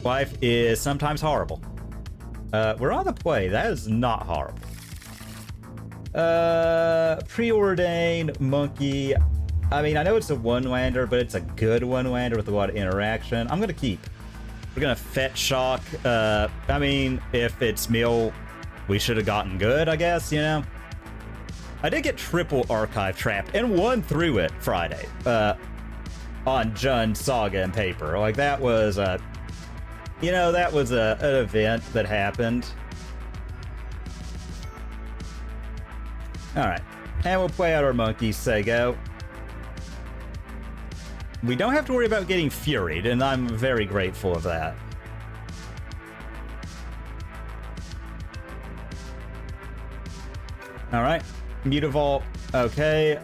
Life is sometimes horrible. We're on the play. That is not horrible. Preordain, Monkey. I mean, I know it's a one-lander, but it's a good one-lander with a lot of interaction. I'm gonna keep. We're gonna fetch shock. I mean, if it's mill, we should have gotten good, I guess, you know? I did get triple archive trapped and won through it Friday. On Jund Saga and paper. Like, that was a... You know, that was an event that happened. Alright. And we'll play out our monkeys, say go. We don't have to worry about getting furied, and I'm very grateful of that. Alright. Mutavault. Okay.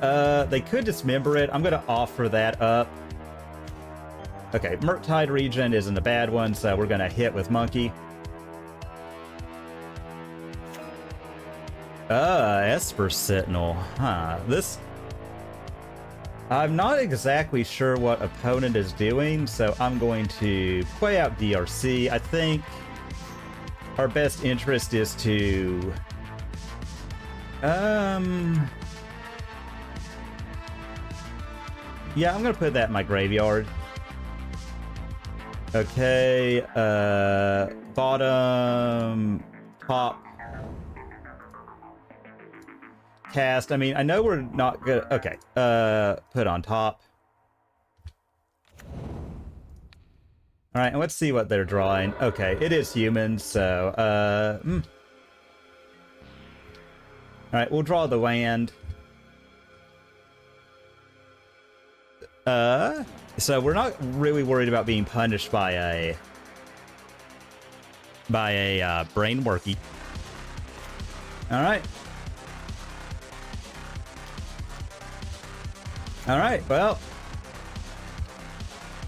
They could dismember it. I'm gonna offer that up. Okay, Murktide Regent isn't a bad one, so we're gonna hit with Monkey. Esper Sentinel. Huh. This... I'm not exactly sure what opponent is doing, so I'm going to play out DRC. I think our best interest is to... Yeah, I'm gonna put that in my graveyard. Okay, bottom, top, cast. I mean, I know we're not good. Okay, put on top. All right, and let's see what they're drawing. Okay, it is humans, so, All right, we'll draw the land. So we're not really worried about being punished by a brain worky. All right. All right. Well,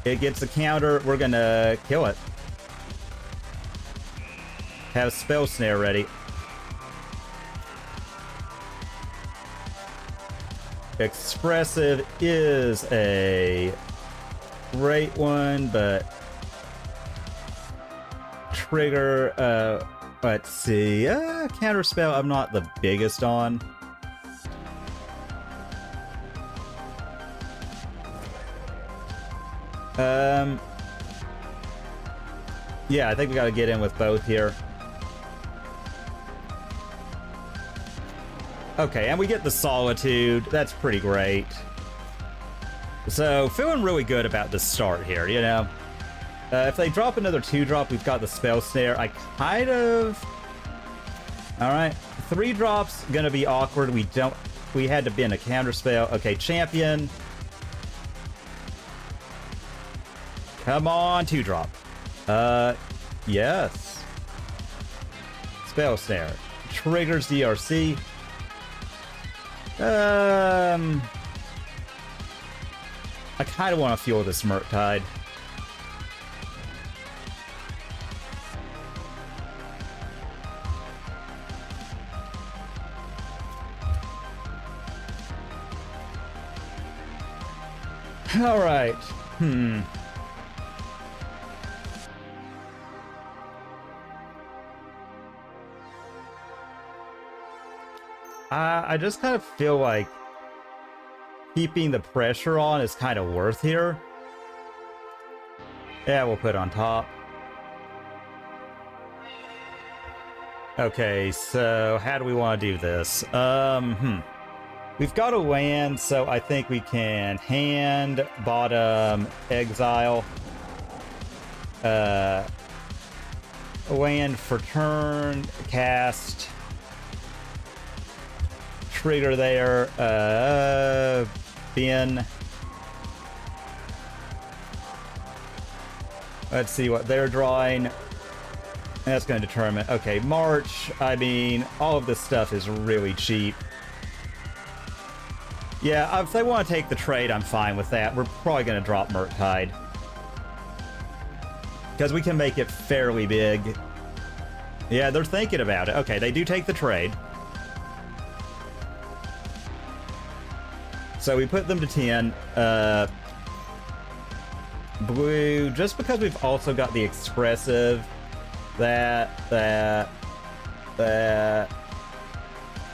it gets a counter. We're gonna kill it. Have Spell Snare ready. Expressive is a great one, but trigger, let's see, Counterspell I'm not the biggest on. Yeah, I think we gotta get in with both here. Okay, and we get the Solitude. That's pretty great. So, feeling really good about the start here, you know? If they drop another 2-drop, we've got the Spell Snare. I kind of... Alright, 3 drops, gonna be awkward. We had to bin a Counterspell. Okay, Champion. Come on, 2-drop. Yes. Spell Snare. Triggers DRC. I kind of want to fuel this Murktide. All right. I just kind of feel like keeping the pressure on is kind of worth here. Yeah, we'll put on top. Okay, so how do we want to do this? We've got a land, so I think we can hand, bottom, exile. Land for turn, cast. Trigger there, bin. Let's see what they're drawing. That's going to determine. Okay, March. I mean, all of this stuff is really cheap. Yeah, if they want to take the trade, I'm fine with that. We're probably going to drop Murktide. Because we can make it fairly big. Yeah, they're thinking about it. Okay, they do take the trade. So we put them to 10. blue, just because we've also got the expressive, that,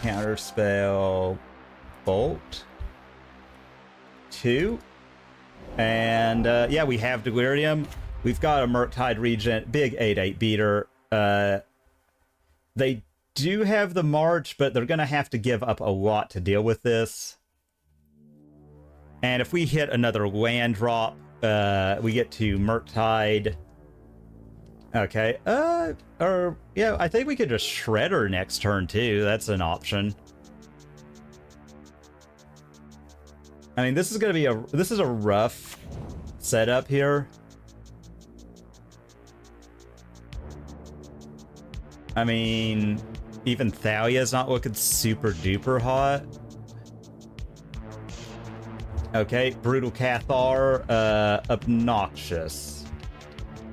Counterspell, Bolt, 2, and yeah, we have Delirium. We've got a Murktide Regent, big 8/8 beater. They do have the March, but they're going to have to give up a lot to deal with this. And if we hit another land drop, we get to Murktide. Okay, or, yeah, I think we could just Shredder next turn, too. That's an option. I mean, this is going to be this is a rough setup here. I mean, even Thalia's not looking super duper hot. Okay, Brutal Cathar, obnoxious.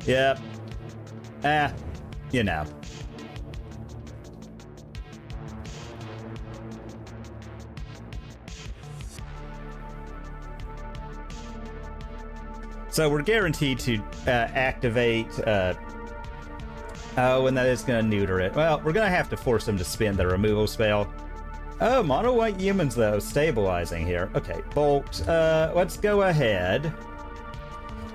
Yep. You know. So we're guaranteed to activate, oh, and that is going to neuter it. Well, we're going to have to force them to spend the removal spell. Oh, mono white humans, though, stabilizing here. Okay, Bolt, let's go ahead.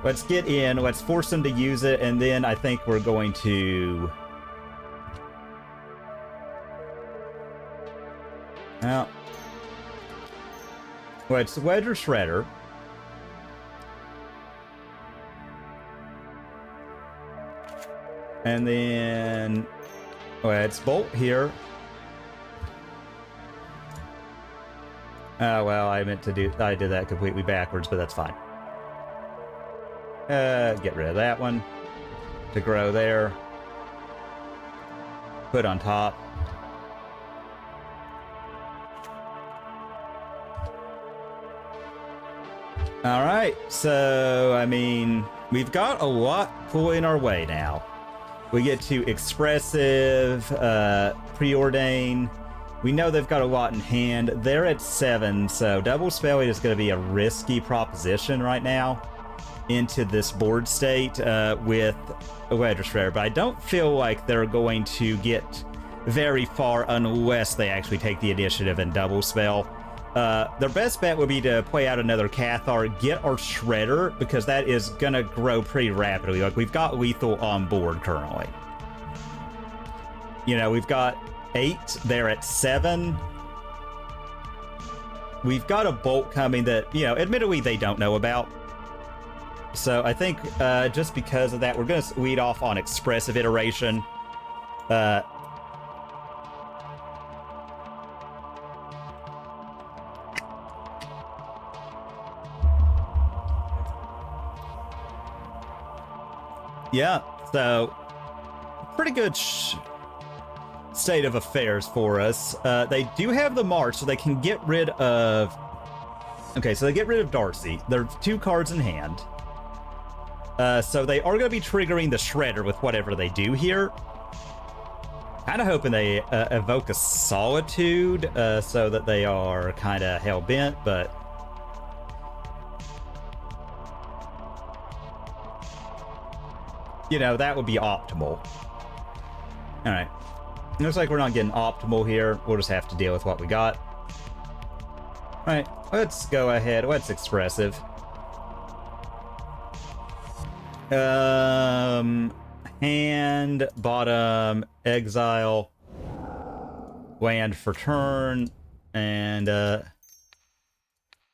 Let's get in, let's force them to use it, and then I think we're going to... Well, let's Wedge or Shredder. And then let's Bolt here. Oh, well, I did that completely backwards, but that's fine. Get rid of that one. To grow there. Put on top. Alright, so, I mean, we've got a lot pulling our way now. We get to Expressive, Preordain. We know they've got a lot in hand. They're at 7, so double spelling is going to be a risky proposition right now into this board state with a Wedge Shredder, but I don't feel like they're going to get very far unless they actually take the initiative and double spell. Their best bet would be to play out another Cathar, get our Shredder, because that is going to grow pretty rapidly. Like, we've got lethal on board currently. You know, we've got 8, they're at 7. We've got a Bolt coming that, you know, admittedly they don't know about. So I think just because of that, we're going to lead off on Expressive Iteration. Yeah, so pretty good state of affairs for us. They do have the March, so they can get rid of... Okay, so they get rid of Darcy. There are 2 cards in hand. So they are going to be triggering the Shredder with whatever they do here. Kind of hoping they evoke a Solitude so that they are kind of hell-bent, but... You know, that would be optimal. Alright. Looks like we're not getting optimal here. We'll just have to deal with what we got. Alright, let's go ahead. Let's Expressive. Hand, bottom, exile, land for turn, and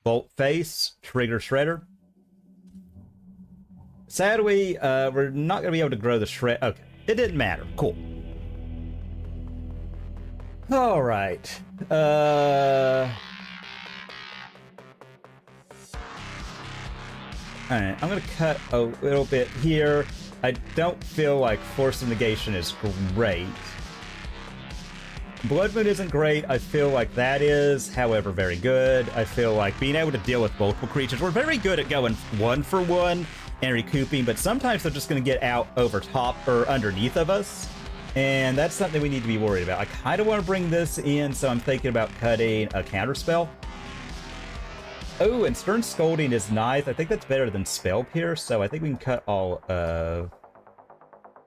Bolt face, trigger Shredder. Sadly, we're not going to be able to grow the Shred. Okay, it didn't matter. Cool. All right. All right, I'm going to cut a little bit here. I don't feel like Force of Negation is great. Blood Moon isn't great. I feel like that is, however, very good. I feel like being able to deal with multiple creatures. We're very good at going 1 for 1 and recouping, but sometimes they're just going to get out over top or underneath of us. And that's something we need to be worried about. I kind of want to bring this in, so I'm thinking about cutting a Counterspell. Oh, and Stern Scolding is nice. I think that's better than Spell Pierce, so I think we can cut all of...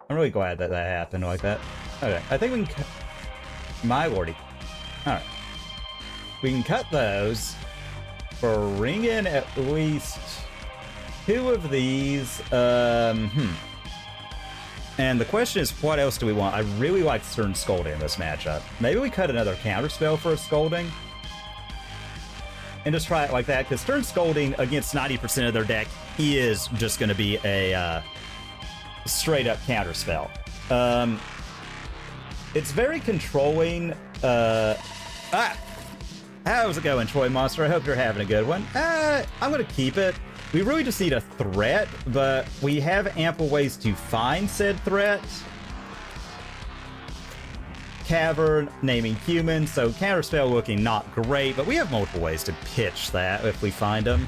I'm really glad that that happened like that. Okay, I think we can cut... My lordy. Alright. We can cut those. Bring in at least 2 of these. And the question is, what else do we want? I really like Stern Scolding in this matchup. Maybe we cut another Counterspell for a Scolding. And just try it like that, because Stern Scolding against 90% of their deck is just going to be a straight-up Counterspell. It's very controlling. How's it going, Troy Monster? I hope you're having a good one. I'm going to keep it. We really just need a threat, but we have ample ways to find said threat. Cavern, naming human, so Counterspell looking not great, but we have multiple ways to pitch that if we find them.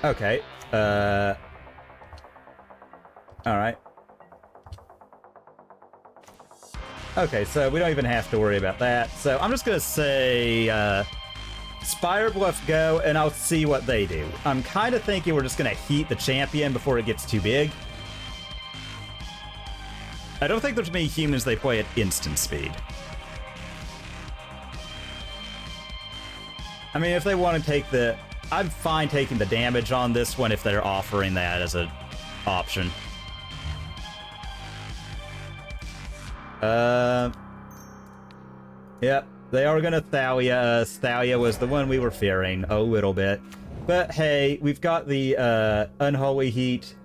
Okay. Alright. Okay, so we don't even have to worry about that. So I'm just gonna say, Spirebluff go, and I'll see what they do. I'm kind of thinking we're just gonna heat the champion before it gets too big. I don't think there's many humans they play at instant speed. I mean, if they want to take the... I'm fine taking the damage on this one if they're offering that as an option. Yep, they are gonna Thalia us. Thalia was the one we were fearing a little bit. But hey, we've got the Unholy Heat.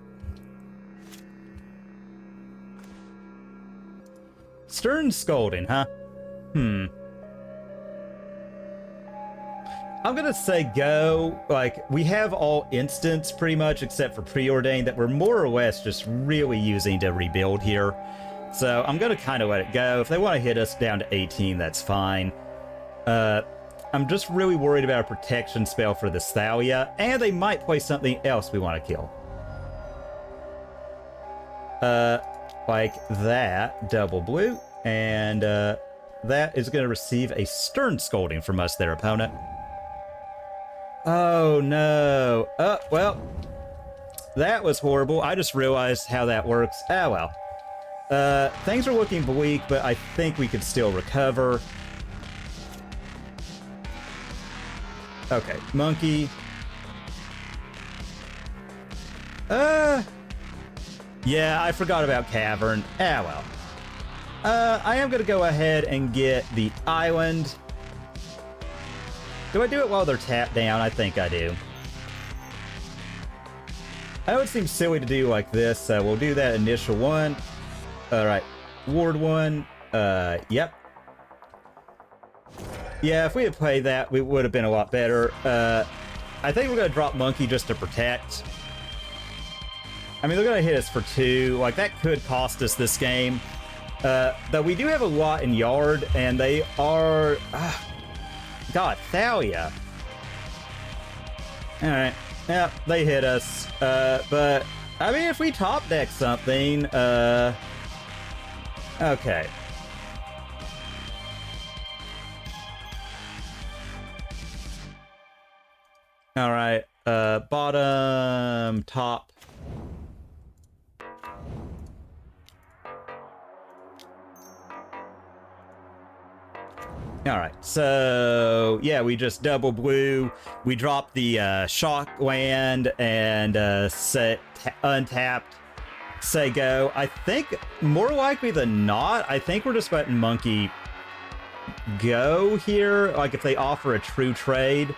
Stern Scolding, huh? I'm gonna say go. Like, we have all instants pretty much except for Preordain that we're more or less just really using to rebuild here. So I'm gonna kind of let it go. If they want to hit us down to 18, that's fine. I'm just really worried about a protection spell for this Thalia, and they might play something else we want to kill. Like that, double blue, and that is going to receive a Stern Scolding from us, their opponent. Oh no. Well, that was horrible. I just realized how that works. Ah, well. Things are looking bleak, but I think we could still recover. Okay, monkey. Yeah, I forgot about Cavern. Ah, well. I am gonna go ahead and get the island. Do I do it while they're tapped down? I think I do. I know it seems silly to do like this, so we'll do that initial one. Alright, ward 1, yep. Yeah, if we had played that, we would have been a lot better. I think we're going to drop Monkey just to protect. I mean, they're going to hit us for 2. Like, that could cost us this game. Though we do have a lot in yard, and they are... God, Thalia. Alright, yeah, they hit us. But, I mean, if we top deck something, okay. Alright, bottom, top. Alright, so, yeah, we just double blue. We dropped the shock land and untapped. Say go. I think more likely than not, I think we're just letting Monkey go here. Like if they offer a true trade.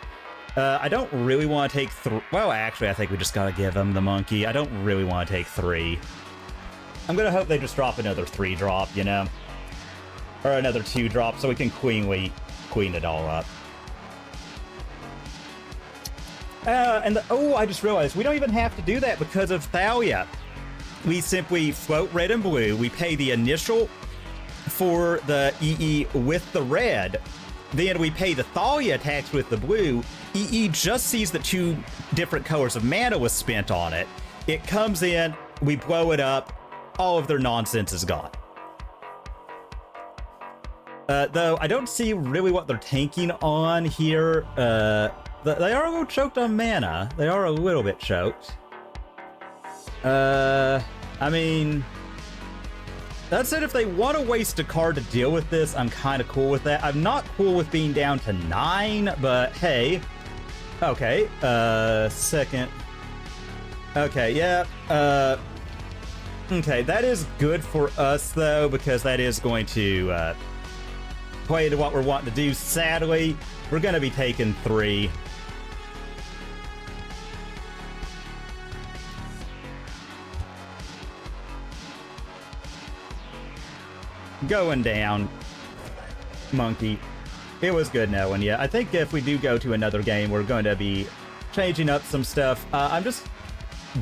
I don't really want to take well, actually, I think we just gotta give them the Monkey. I don't really want to take 3. I'm gonna hope they just drop another 3-drop, you know? Or another 2-drop so we can queen it all up. Oh, I just realized we don't even have to do that because of Thalia. We simply float red and blue. We pay the initial for the EE with the red. Then we pay the Thalia tax with the blue. EE just sees that 2 different colors of mana was spent on it. It comes in, we blow it up, all of their nonsense is gone. Though I don't see really what they're tanking on here. They are a little choked on mana. They are a little bit choked. I mean, that said, if they want to waste a card to deal with this, I'm kind of cool with that. I'm not cool with being down to 9, but hey. Okay, second. Okay, yeah, okay, that is good for us, though, because that is going to, play to what we're wanting to do. Sadly, we're going to be taking 3. Going down, monkey. It was good knowing you. I think if we do go to another game, we're going to be changing up some stuff. I'm just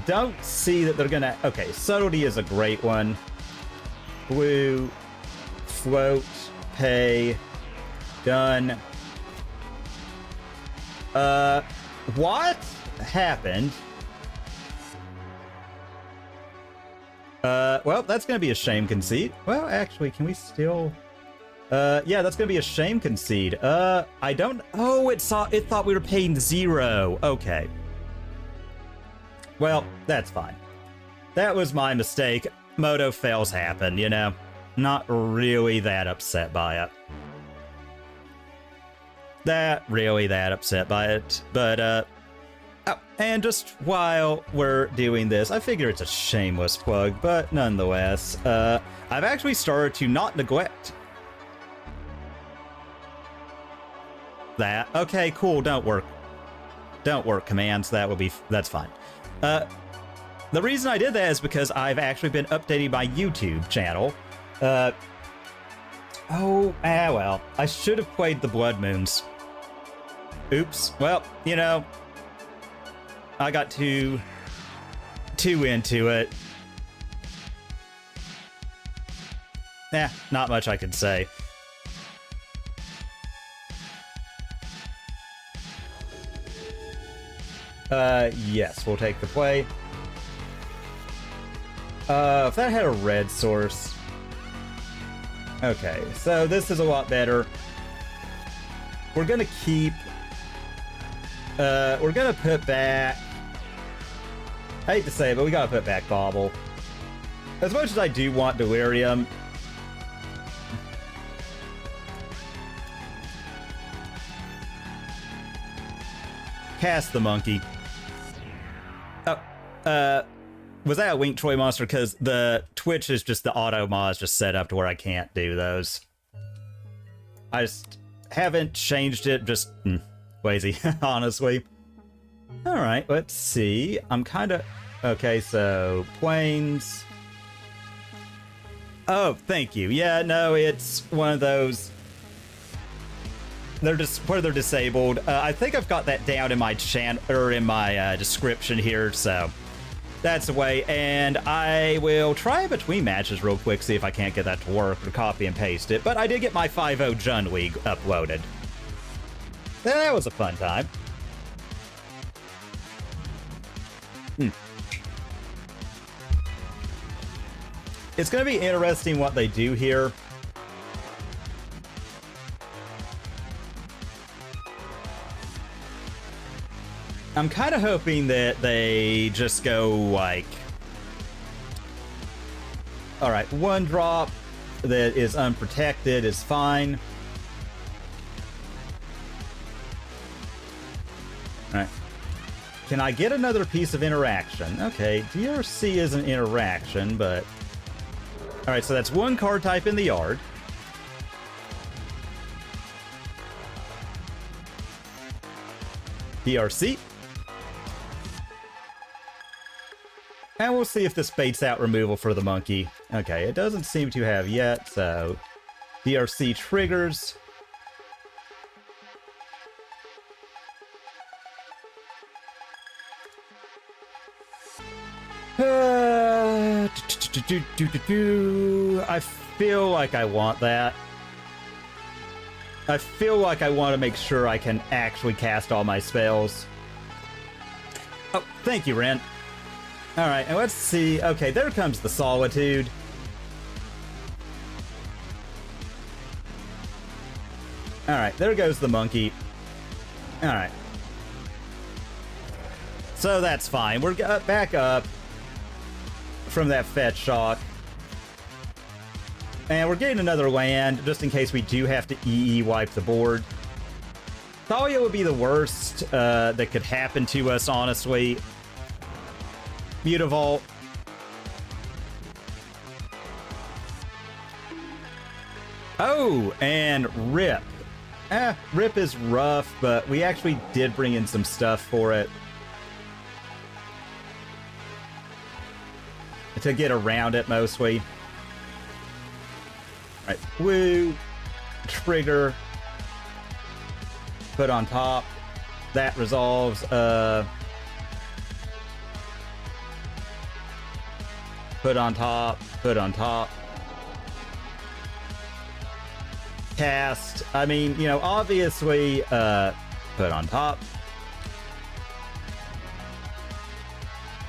don't see that they're going to... Okay, Subtlety is a great one. Blue, float, pay, done. What happened? Well, that's gonna be a shame concede. Well, actually, can we still... yeah, that's gonna be a shame concede. I don't... Oh, it thought we were paying 0. Okay. Well, that's fine. That was my mistake. Moto fails happen, you know? Not really that upset by it. That upset by it. But, oh, and just while we're doing this, I figure it's a shameless plug, but nonetheless, I've actually started to not neglect that. Okay, cool, don't work commands, that's fine. The reason I did that is because I've actually been updating my YouTube channel. Well, I should have played the Blood Moons. Oops, well, you know, I got too into it. Not much I could say. Yes, we'll take the play. If that had a red source... Okay, so this is a lot better. We're gonna keep... we're gonna put back... I hate to say it, but we gotta put back Bauble. As much as I do want Delirium... Cast the monkey. Oh, was that a Wink Troy monster? Because the Twitch is just the auto mod is just set up to where I can't do those. I just haven't changed it, just lazy, honestly. Alright, let's see. I'm kind of... Okay, so planes. Oh, thank you. Yeah, no, it's one of those... They're just where they're disabled. I think I've got that down in my description here, so that's the way. And I will try between matches real quick, see if I can't get that to work or copy and paste it. But I did get my 5.0 Jun League uploaded. That was a fun time. It's going to be interesting what they do here. I'm kind of hoping that they just go like... Alright, 1 drop that is unprotected is fine. Alright. Can I get another piece of interaction? Okay, DRC is an interaction, but... Alright, so that's 1 card type in the yard. DRC. And we'll see if this baits out removal for the monkey. Okay, it doesn't seem to have yet, so... DRC triggers. I feel like I want that. I feel like I want to make sure I can actually cast all my spells. Oh, thank you, Ren. Alright, and let's see. Okay, there comes the Solitude. Alright, there goes the monkey. Alright. So that's fine. We're back up from that fetch shock. And we're getting another land, just in case we do have to EE wipe the board. Thalia would be the worst that could happen to us, honestly. Mutavault. Oh, and Rip. Rip is rough, but we actually did bring in some stuff for it. To get around it, mostly. Alright, woo. Trigger. Put on top. That resolves. Put on top. Put on top. Cast. I mean, you know, obviously, put on top.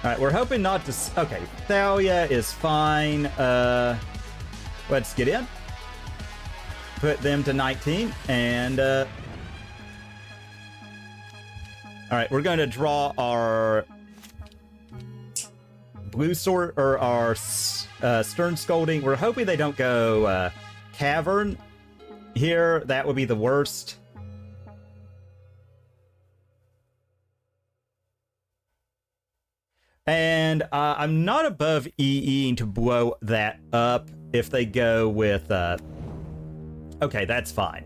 Alright, we're hoping not to... Okay, Thalia is fine. Let's get in. Put them to 19, and... Alright, we're going to draw our... Blue Sword, or our Stern Scolding. We're hoping they don't go Cavern here. That would be the worst. And I'm not above EEing to blow that up if they go with... Okay, that's fine.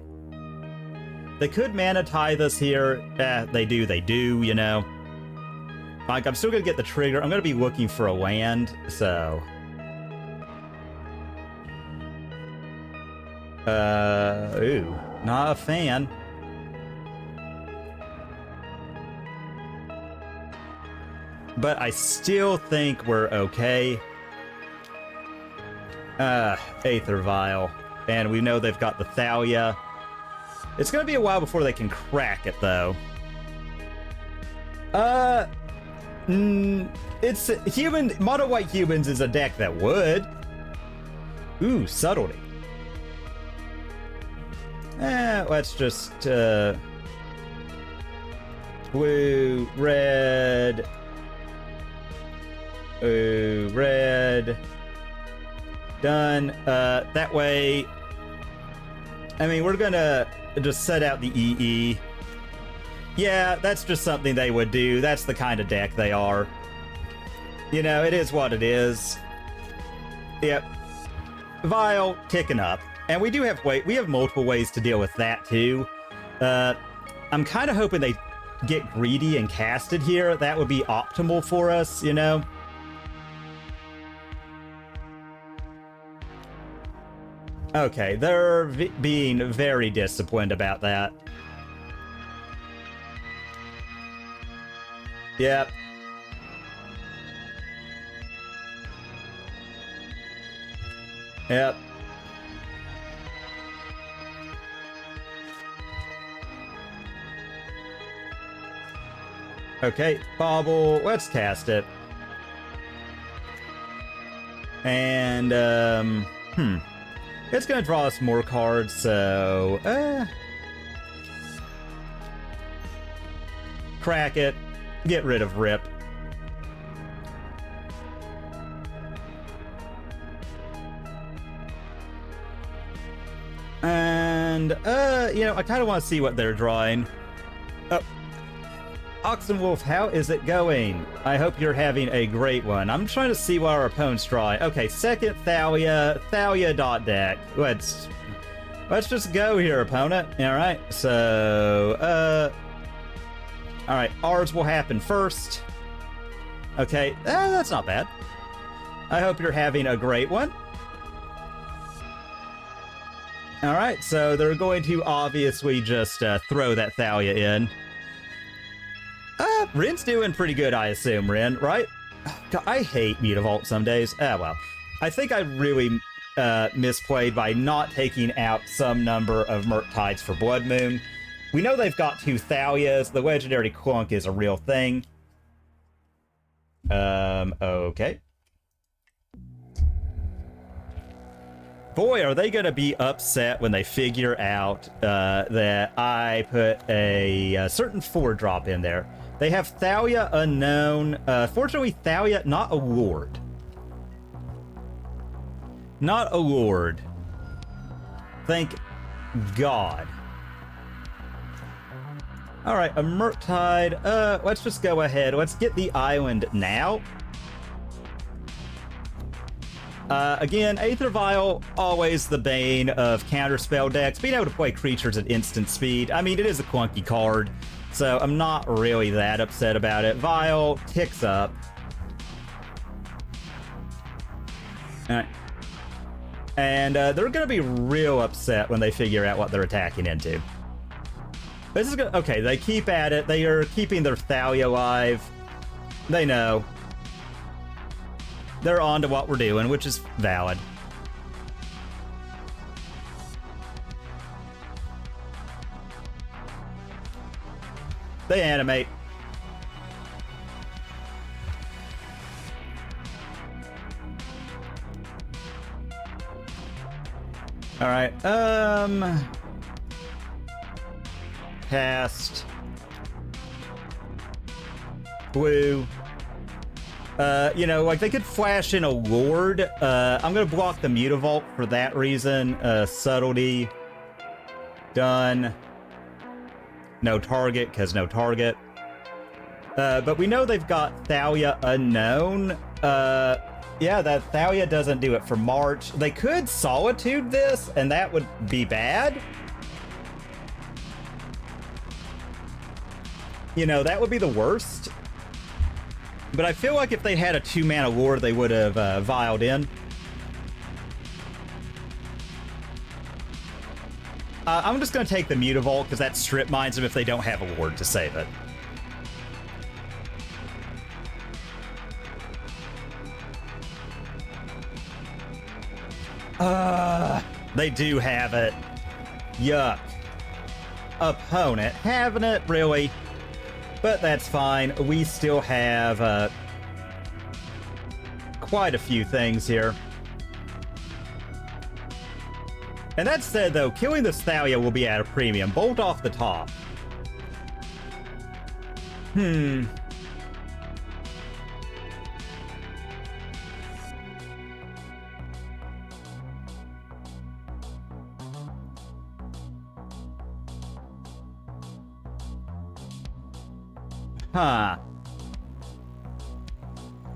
They could mana tithe us here. They do, you know. Like, I'm still going to get the trigger. I'm going to be looking for a land, so... Ooh, not a fan. But I still think we're okay. Aether Vial. And we know they've got the Thalia. It's gonna be a while before they can crack it, though. It's human. Mono White Humans is a deck that would. Ooh, Subtlety. Let's just, blue, red. Ooh, red. Done. That way... I mean, we're gonna just set out the EE. Yeah, that's just something they would do. That's the kind of deck they are. You know, it is what it is. Yep. Vial, kicking up. And we do have we have multiple ways to deal with that, too. I'm kind of hoping they get greedy and cast it here. That would be optimal for us, you know? Okay, they're being very disciplined about that. Yep. Yep. Okay, Bauble, let's cast it. And, it's gonna draw us more cards, so, crack it. Get rid of Rip. And, you know, I kind of want to see what they're drawing. Oh. Oxenwolf, how is it going? I hope you're having a great one. I'm trying to see what our opponent's drawing. Okay, second Thalia dot deck. Let's just go here, opponent. All right, so all right, ours will happen first. Okay, that's not bad. I hope you're having a great one. All right, so they're going to obviously just throw that Thalia in. Rin's doing pretty good, I assume, Rin, right? God, I hate Mutavault some days. Well. I think I really misplayed by not taking out some number of Murktides for Blood Moon. We know they've got two Thalias. The Legendary Clunk is a real thing. Okay. Boy, are they going to be upset when they figure out that I put a certain 4-drop in there. They have Thalia Unknown. Fortunately, Thalia, not a ward. Not a ward. Thank God. Alright, a Murktide. Let's just go ahead. Let's get the island now. Again, Aether Vial, always the bane of Counterspell decks. Being able to play creatures at instant speed. I mean, it is a clunky card, so I'm not really that upset about it. Vial ticks up. Alright. And they're going to be real upset when they figure out what they're attacking into. This is good. Okay, they keep at it. They are keeping their Thalia alive. They know. They're on to what we're doing, which is valid. They animate. Alright, cast. Blue. You know, like, they could flash in a Lord. I'm gonna block the Mutavault for that reason. Subtlety. Done. No target, because no target. But we know they've got Thalia Unknown. Yeah, that Thalia doesn't do it for March. They could Solitude this, and that would be bad. You know, that would be the worst. But I feel like if they had a 2-mana Lord, they would have vialed in. I'm just going to take the Mutavault, because that strip mines them if they don't have a Lord to save it. They do have it. Yuck. Opponent having it, really? But that's fine. We still have quite a few things here. And that said, though, killing this Thalia will be at a premium. Bolt off the top. Huh.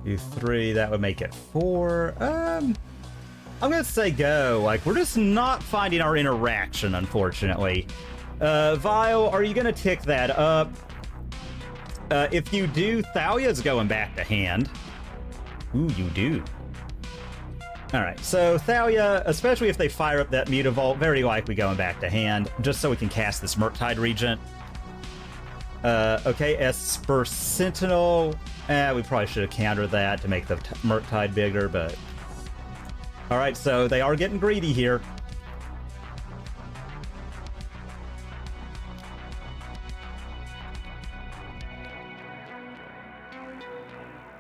Do 3, that would make it 4. I'm gonna say go. Like, we're just not finding our interaction, unfortunately. Vial, are you gonna tick that up? If you do, Thalia's going back to hand. Ooh, you do. Alright, so Thalia, especially if they fire up that Mutavault, very likely going back to hand, just so we can cast this Murktide Regent. Okay, Esper Sentinel. We probably should have countered that to make the Murktide bigger, but... Alright, so they are getting greedy here.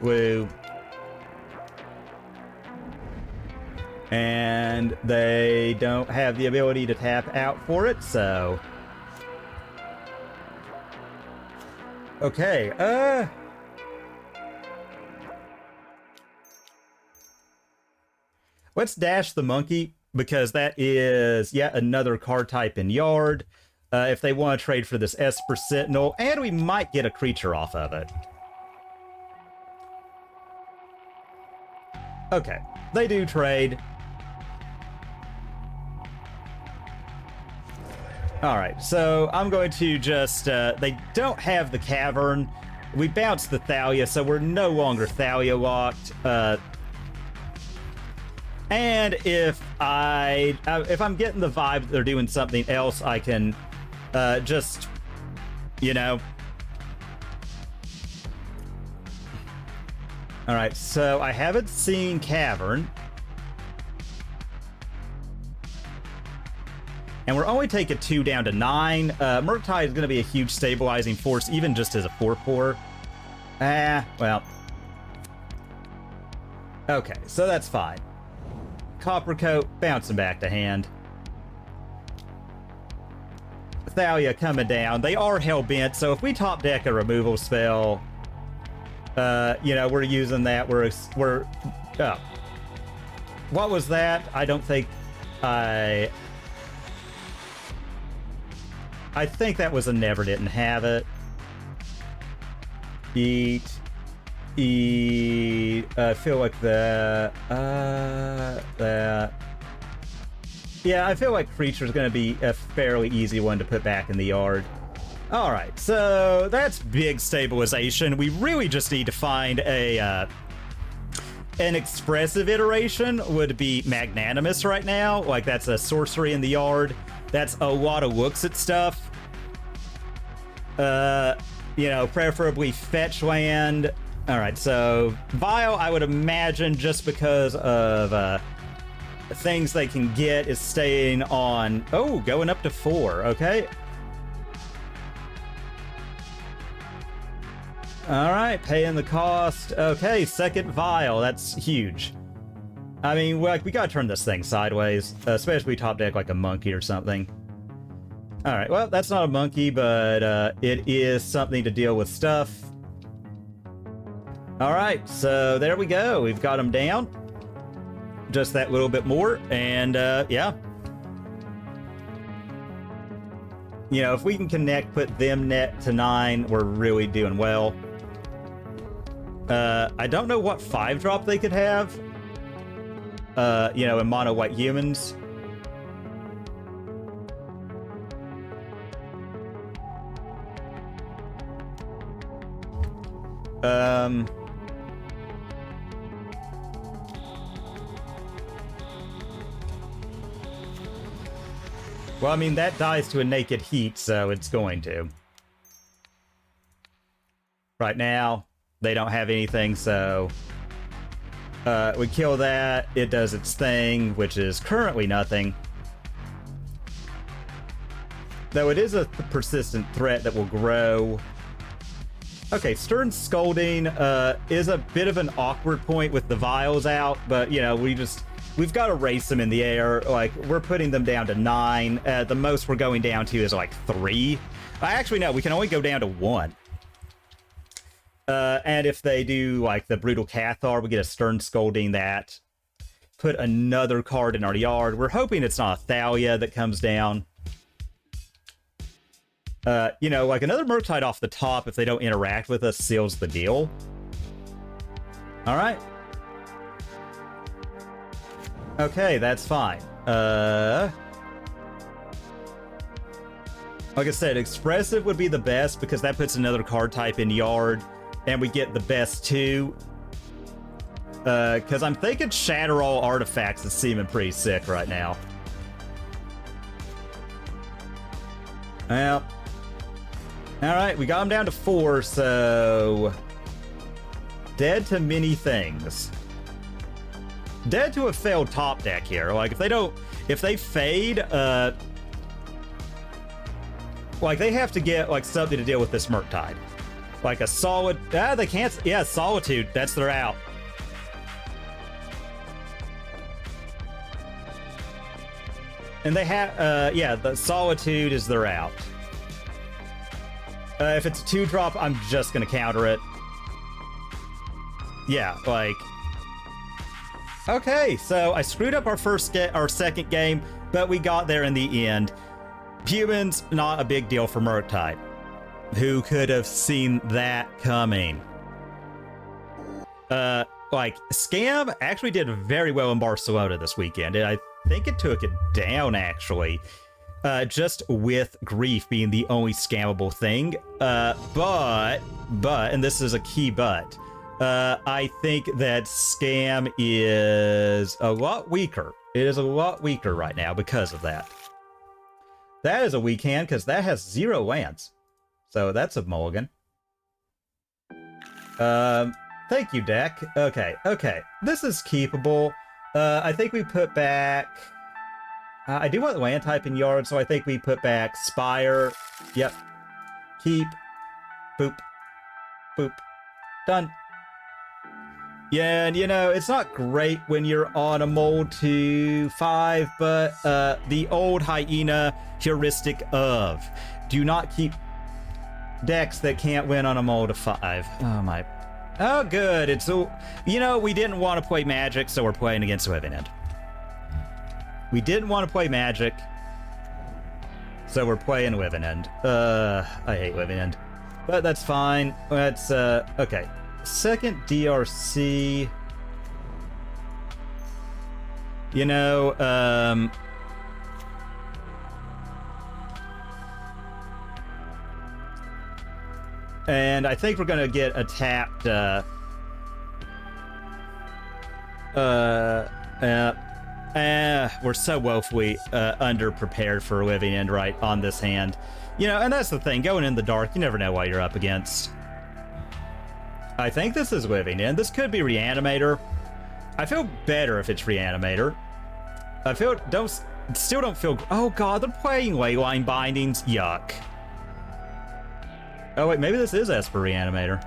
Woo. And they don't have the ability to tap out for it, so... Okay, let's dash the monkey, because that is yet another card type in Yard. If they want to trade for this Esper Sentinel, and we might get a creature off of it. Okay, they do trade. Alright, so I'm going to just, they don't have the Cavern. We bounced the Thalia, so we're no longer Thalia locked. And if I'm getting the vibe that they're doing something else, I can, just, you know. Alright, so I haven't seen Cavern. And we're only taking 2 down to 9. Murktide is going to be a huge stabilizing force, even just as a 4/4. Well. Okay, so that's fine. Copper Coat, bouncing back to hand. Thalia coming down. They are hell-bent, so if we top deck a removal spell, you know, we're using that. We're oh. What was that? I don't think I think that was a never didn't have it. Eat. I feel like that. Yeah, I feel like Creature's going to be a fairly easy one to put back in the yard. Alright, so that's big stabilization. We really just need to find an expressive iteration would be magnanimous right now. Like, that's a sorcery in the yard. That's a lot of looks at stuff. You know, preferably fetch land. Alright, so Vial, I would imagine, just because of things they can get, is staying on... Oh, going up to 4, okay. Alright, paying the cost. Okay, second Vial, that's huge. I mean, like, we gotta turn this thing sideways, especially top deck like a monkey or something. Alright, well, that's not a monkey, but it is something to deal with stuff. Alright, so there we go. We've got them down. Just that little bit more, and yeah. You know, if we can connect, put them net to 9, we're really doing well. I don't know what 5-drop they could have. You know, in mono white humans. Well, I mean, that dies to a naked heat, so it's going to. Right now, they don't have anything, so... we kill that, it does its thing, which is currently nothing. Though it is a persistent threat that will grow. Okay, Stern Scolding is a bit of an awkward point with the vials out, but, you know, we've got to race them in the air. Like, we're putting them down to 9. The most we're going down to is, like, 3. Actually, no, we can only go down to 1. And if they do, like, the Brutal Cathar, we get a Stern Scolding that. Put another card in our yard. We're hoping it's not a Thalia that comes down. You know, like, another Murktide off the top, if they don't interact with us, seals the deal. Alright. Okay, that's fine. Like I said, Expressive would be the best because that puts another card type in yard, and we get the best 2. Because I'm thinking Shatter All Artifacts is seeming pretty sick right now. Well, alright, we got them down to 4, so... Dead to many things. Dead to a failed top deck here. Like, if they fade, like, they have to get, like, something to deal with this Murktide. Like a solid, they can't, yeah, Solitude, that's their out. And they have, yeah, the Solitude is their out. If it's a 2-drop, I'm just gonna counter it. Yeah, like... Okay, so I screwed up our second game, but we got there in the end. Humans, not a big deal for Murktide. Who could have seen that coming? Like, Scam actually did very well in Barcelona this weekend, and I think it took it down, actually. Just with Grief being the only scammable thing. But, and this is a key but, I think that Scam is a lot weaker. It is a lot weaker right now because of that. That is a weak hand, because that has 0 lands. So that's a mulligan. Thank you, deck. Okay. This is keepable. I think we put back... I do want the land type in yard, so I think we put back Spire. Yep. Keep. Boop. Boop. Done. Yeah, and you know, it's not great when you're on a mold to 5, but the old hyena heuristic of do not keep decks that can't win on a mold of 5. Oh my. Oh, good. It's so, you know, we didn't want to play Magic, so we're playing against Living End. We didn't want to play Magic, so we're playing Living End. I hate Living End, but that's fine. That's okay. Second DRC. You know, and I think we're gonna get a tapped we're so woefully underprepared for Living End right on this hand. You know, and that's the thing, going in the dark, you never know what you're up against. I think this is Living End. This could be Reanimator. I feel better if it's Reanimator. I still don't feel, oh god, they're playing Leyline Bindings, yuck. Oh wait, maybe this is Esper Reanimator.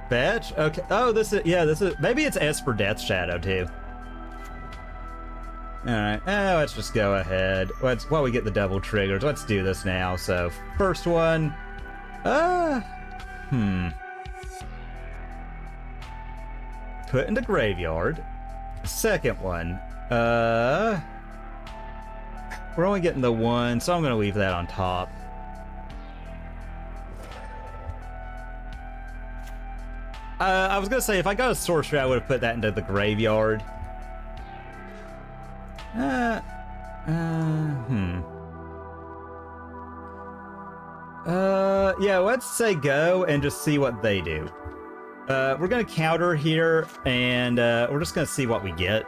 Fetch? Okay. Oh, this is, maybe it's Esper Death Shadow too. Alright, let's just go ahead. While we get the double triggers, let's do this now. So, first one. Put in the graveyard. Second one. We're only getting the one, so I'm gonna leave that on top. I was gonna say, if I got a sorcery, I would have put that into the graveyard. Yeah, let's say go and just see what they do. We're gonna counter here, and we're just gonna see what we get.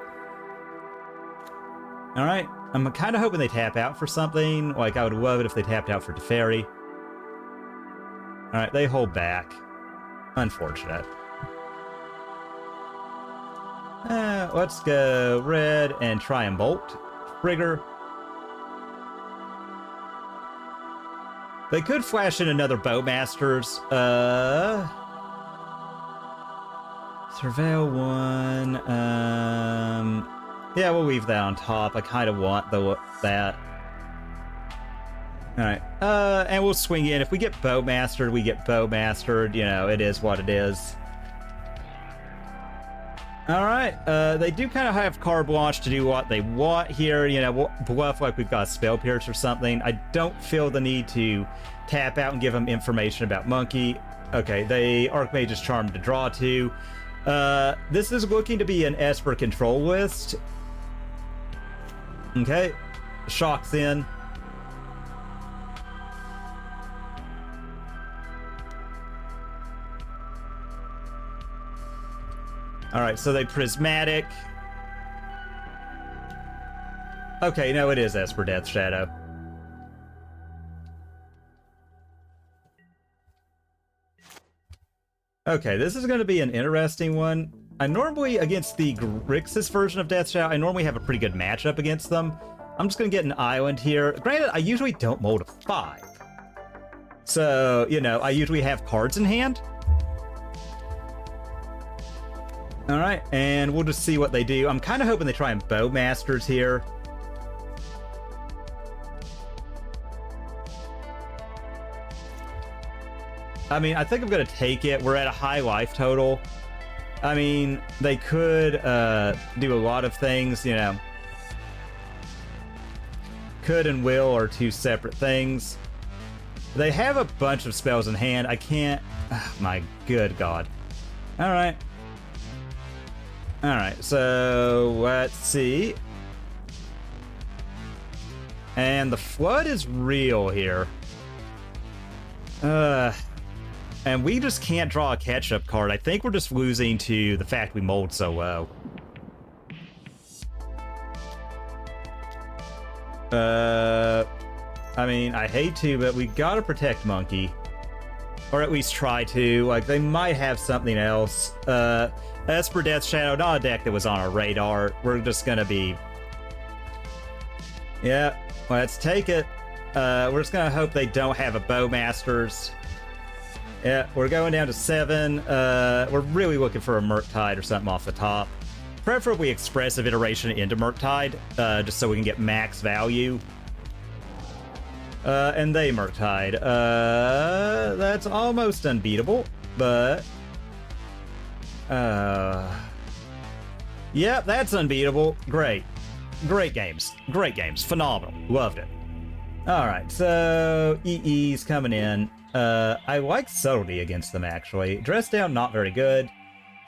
Alright, I'm kind of hoping they tap out for something. Like, I would love it if they tapped out for Teferi. Alright, they hold back. Unfortunate. Let's go red and try and bolt. Trigger. They could flash in another Bowmasters. Surveil one. Yeah, we'll leave that on top. I kind of want that. Alright. And we'll swing in. If we get Bowmastered, we get Bowmastered. You know, it is what it is. Alright, they do kind of have carte blanche to do what they want here, you know, bluff like we've got Spell Pierce or something. I don't feel the need to tap out and give them information about Monkey. Okay, they Archmage's Charm to draw to. This is looking to be an Esper control list. Okay, Shock's in. Alright, so they Prismatic. Okay, no, it is Esper Death Shadow. Okay, this is going to be an interesting one. I normally, against the Grixis version of Death Shadow, I normally have a pretty good matchup against them. I'm just going to get an island here. Granted, I usually don't mold a 5. So, you know, I usually have cards in hand. Alright, and we'll just see what they do. I'm kind of hoping they try and Bowmasters here. I mean, I think I'm going to take it. We're at a high life total. I mean, they could do a lot of things, you know. Could and will are two separate things. They have a bunch of spells in hand. I can't... Oh, my good God. Alright. Alright, so let's see. And the flood is real here. And we just can't draw a catch-up card. I think we're just losing to the fact we mold so low. I mean, I hate to, but we gotta protect Monkey. Or at least try to. Like, they might have something else. Esper Death Shadow, not a deck that was on our radar. We're just gonna be... Yeah, let's take it. We're just gonna hope they don't have a Bowmasters. Yeah, we're going down to 7. We're really looking for a Murktide or something off the top. Preferably Expressive Iteration into Murktide, just so we can get max value. And they Murktide. That's almost unbeatable, but... Yep, that's unbeatable. Great. Great games. Great games. Phenomenal. Loved it. Alright, so EE's coming in. I like Subtlety against them, actually. Dress Down, not very good.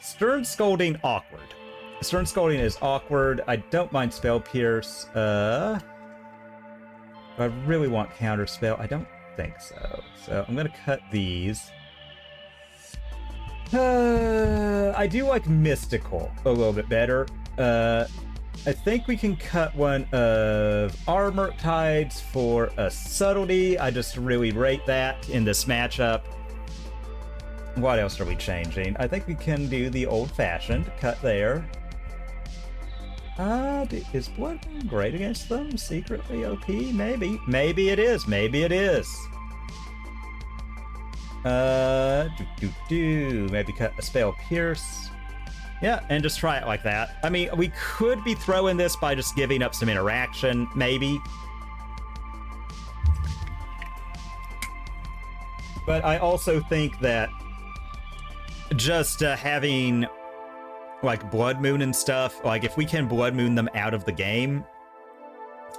Stern Scolding, awkward. Stern Scolding is awkward. I don't mind Spell Pierce. I really want Counterspell. I don't think so. So I'm gonna cut these. I do like Mystical a little bit better. I think we can cut one of our Murktides for a Subtlety. I just really rate that in this matchup. What else are we changing? I think we can do the old-fashioned cut there. Is Blood Moon great against them? Secretly OP? Maybe. Maybe it is. Maybe it is. Maybe cut a Spell Pierce. Yeah, and just try it like that. I mean, we could be throwing this by just giving up some interaction, maybe. But I also think that just having, like, Blood Moon and stuff, like, if we can Blood Moon them out of the game,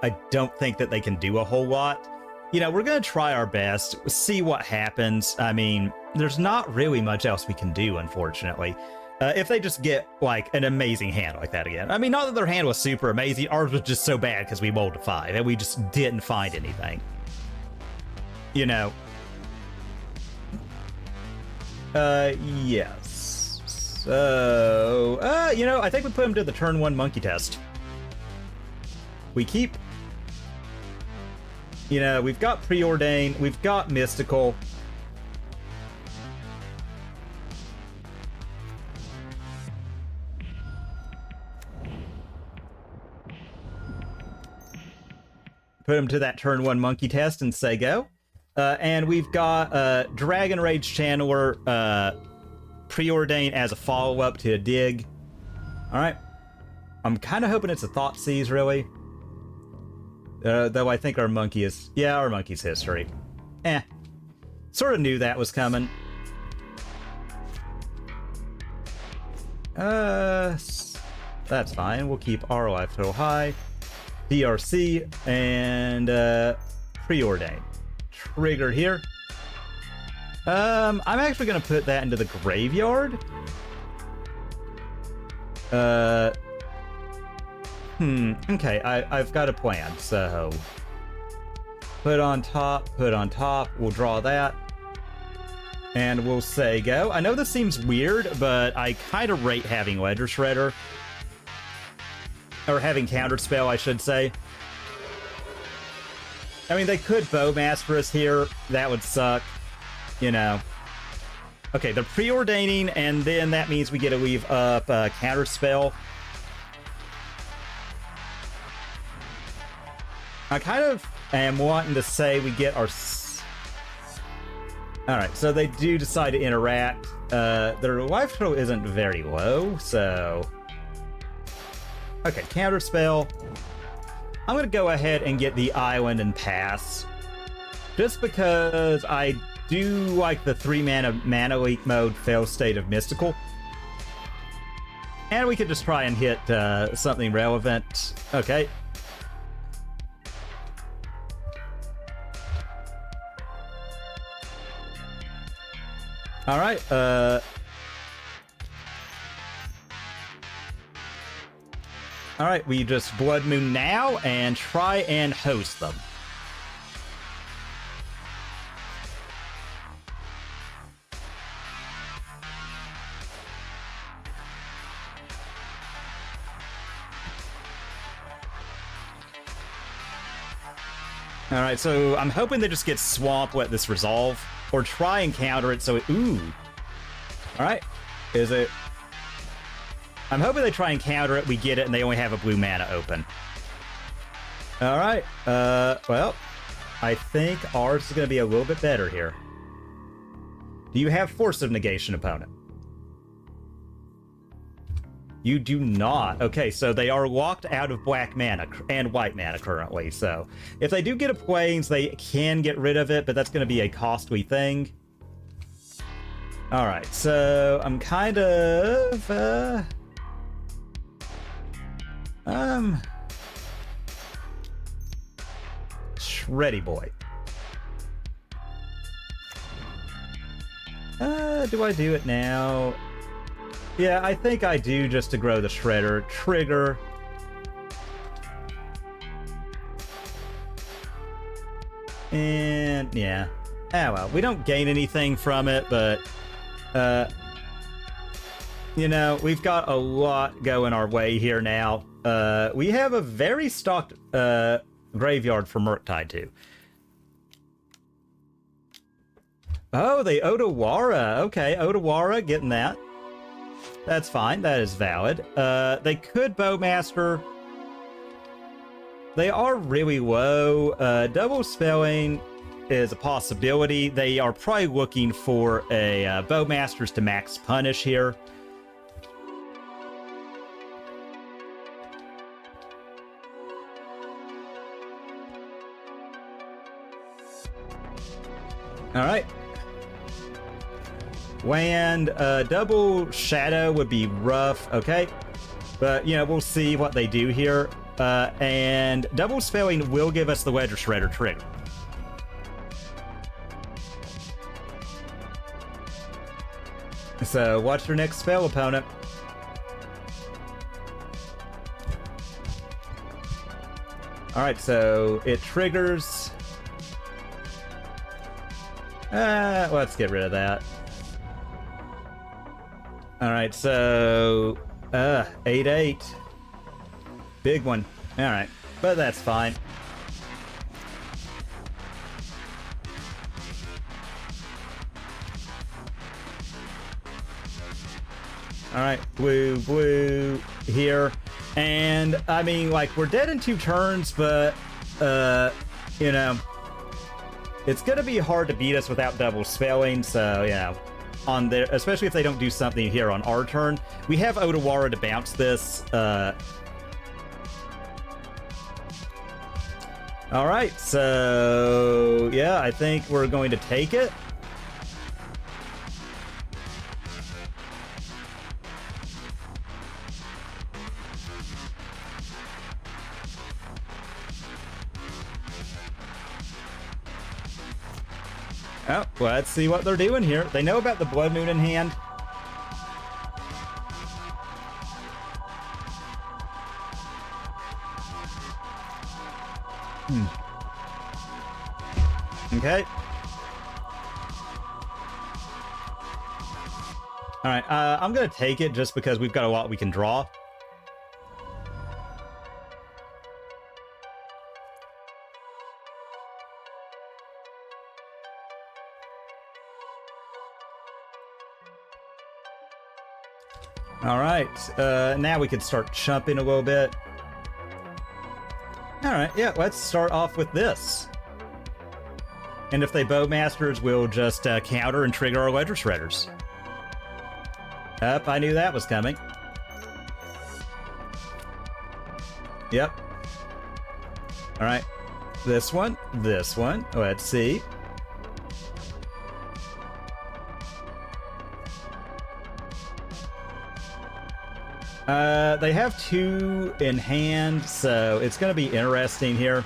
I don't think that they can do a whole lot. You know, we're going to try our best, see what happens. I mean, there's not really much else we can do, unfortunately. If they just get, like, an amazing hand like that again. I mean, not that their hand was super amazing, ours was just so bad because we rolled a 5, and we just didn't find anything. You know. Yes. So, you know, I think we put him to the turn 1 monkey test. We keep... You know, we've got Preordain, we've got Mystical. Put him to that turn 1 monkey test and say go. And we've got Dragon Rage Channeler, Preordain as a follow-up to a dig. Alright. I'm kind of hoping it's a Thoughtseize, really. Though I think our monkey is... Yeah, our monkey's history. Sort of knew that was coming. That's fine. We'll keep our life total high. DRC and Preordain. Trigger here. I'm actually gonna put that into the graveyard. Okay, I've got a plan, so... Put on top, we'll draw that. And we'll say go. I know this seems weird, but I kind of rate having Ledger Shredder. Or having Counterspell, I should say. I mean, they could Bowmaster us here. That would suck. You know. Okay, they're Preordaining, and then that means we get to leave up Counterspell. I kind of am wanting to say we get our... Alright, so they do decide to interact. Their life total isn't very low, so... Okay, Counterspell. I'm going to go ahead and get the island and pass. Just because I do like the 3-mana leak mode fail state of Mystical. And we could just try and hit something relevant. Okay. Alright, Alright, we just Blood Moon now and try and host them. Alright, so I'm hoping they just get Swamp, let this resolve. Or try and counter it so it... Ooh. Alright. Is it... I'm hoping they try and counter it, we get it, and they only have a blue mana open. Alright. Well. I think ours is going to be a little bit better here. Do you have Force of Negation, opponent? You do not. Okay, so they are locked out of black mana and white mana currently. So if they do get a Plains, they can get rid of it, but that's going to be a costly thing. All right, so I'm kind of... Shreddy boy. Do I do it now? Yeah, I think I do, just to grow the Shredder. Trigger. And yeah. Ah, well, we don't gain anything from it, but you know, we've got a lot going our way here now. We have a very stocked graveyard for Murktide too. Oh, the Otawara. Okay, Otawara, getting that. That's fine. That is valid. They could Bowmaster. They are really low. Double spelling is a possibility. They are probably looking for a Bowmasters to max punish here. All right. Land, double shadow would be rough, okay? But, you know, we'll see what they do here. And double spelling will give us the Wedge Shredder trigger. So, what's your next spell, opponent? Alright, so it triggers... let's get rid of that. Alright, so... 8/8. Big one. Alright, but that's fine. Alright, blue here. And, I mean, like, we're dead in 2 turns, but, you know, it's gonna be hard to beat us without double spelling, so, you know, on there, especially if they don't do something here on our turn. We have Otawara to bounce this. Alright, so, yeah, I think we're going to take it. Oh, well, let's see what they're doing here. They know about the Blood Moon in hand. Okay. Alright, I'm gonna take it just because we've got a lot we can draw. Alright, now we can start chumping a little bit. Alright, yeah, let's start off with this. And if they Bowmasters, we'll just counter and trigger our Ledger Shredders. Up, I knew that was coming. Yep. Alright, this one, let's see. They have 2 in hand, so it's going to be interesting here.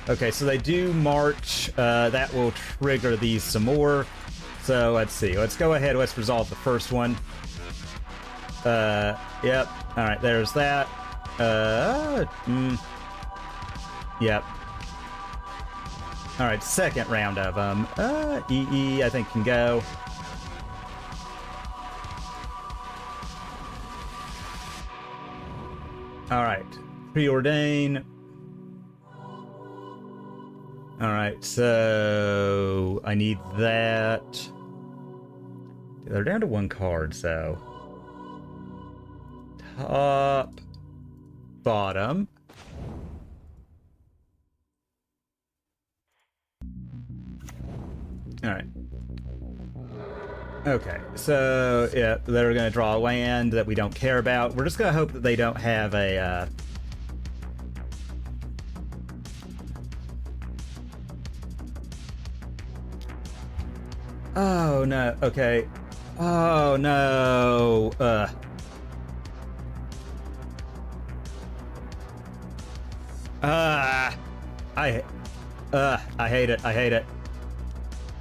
Okay, so they do march. That will trigger these some more. So let's see. Let's go ahead. Let's resolve the first one. Yep. All right, there's that. Yep. All right, second round of them. EE, I think, can go. All right, Preordain. All right, so I need that. They're down to 1 card, so top, bottom. All right. Okay, so yeah, they're going to draw a land that we don't care about. We're just going to hope that they don't have a... Oh, no. Okay. Oh, no. I hate it. I hate it.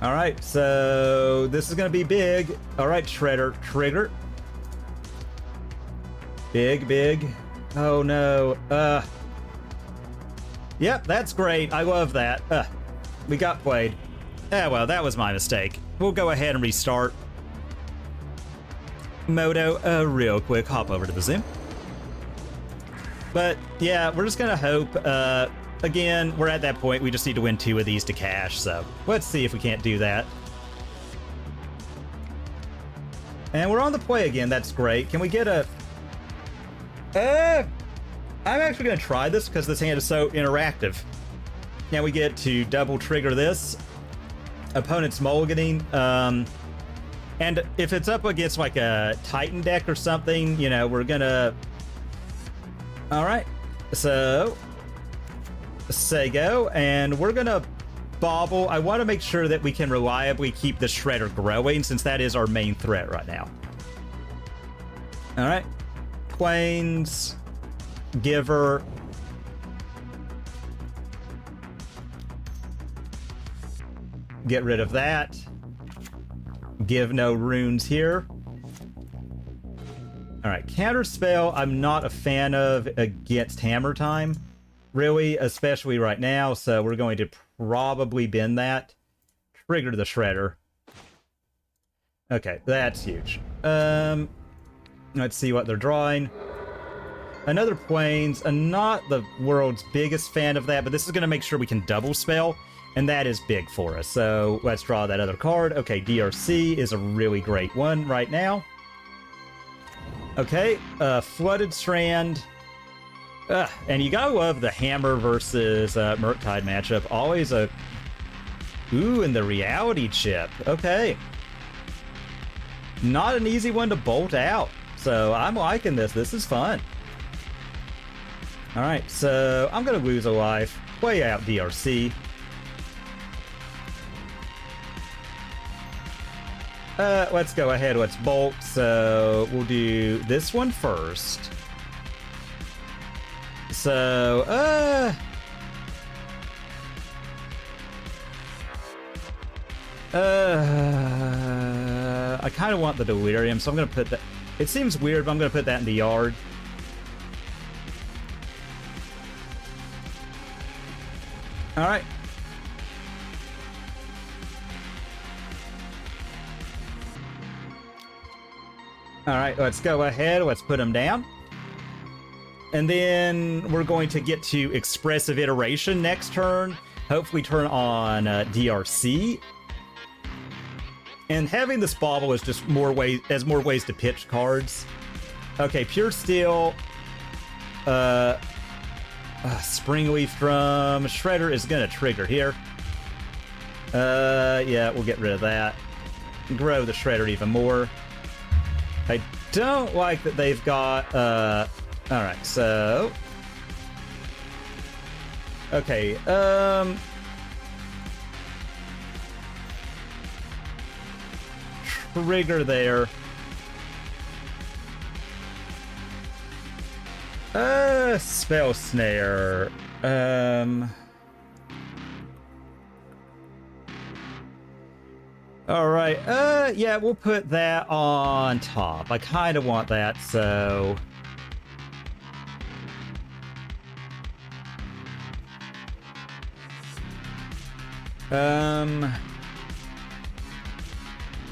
All right, so this is going to be big. All right, Shredder, trigger. Big, big. Oh, no. Yep, that's great. I love that. We got played. Ah, well, that was my mistake. We'll go ahead and restart. Moto, real quick, hop over to the Zoom. But, yeah, we're just going to hope, again, we're at that point, we just need to win 2 of these to cash, so let's see if we can't do that. And we're on the play again, that's great. Can we get a... I'm actually going to try this because this hand is so interactive. Now we get to double trigger this. Opponent's mulliganing. And if it's up against like a Titan deck or something, you know, we're going to... Alright, so... say go, and we're going to Bauble. I want to make sure that we can reliably keep the Shredder growing since that is our main threat right now. Alright. Plains... Giver. Get rid of that. Give no runes here. Alright, Counterspell I'm not a fan of against Hammer Time. Really, especially right now, so we're going to probably bend that. Trigger the Shredder. Okay, that's huge. Let's see what they're drawing. Another Plains. I'm not the world's biggest fan of that, but this is going to make sure we can double spell, and that is big for us. So let's draw that other card. Okay, DRC is a really great one right now. Okay, Flooded Strand. And you gotta love the Hammer versus Murktide matchup. Always a... Ooh, and the Reality Chip. Okay. Not an easy one to bolt out. So I'm liking this. This is fun. Alright, so I'm gonna lose a life. Play out DRC. Let's go ahead. Let's bolt. So we'll do this one first. So, I kind of want the Delirium, so I'm going to put that... It seems weird, but I'm going to put that in the yard. Alright. Alright, let's go ahead. Let's put them down. And then we're going to get to Expressive Iteration next turn. Hopefully turn on DRC. And having this Bauble is just more ways to pitch cards. Okay, Pure Steel. Springleaf Drum. Shredder is going to trigger here. Yeah, we'll get rid of that. Grow the Shredder even more. I don't like that they've got... Alright, so... Okay, trigger there. Spell Snare. Alright, yeah, we'll put that on top. I kind of want that, so...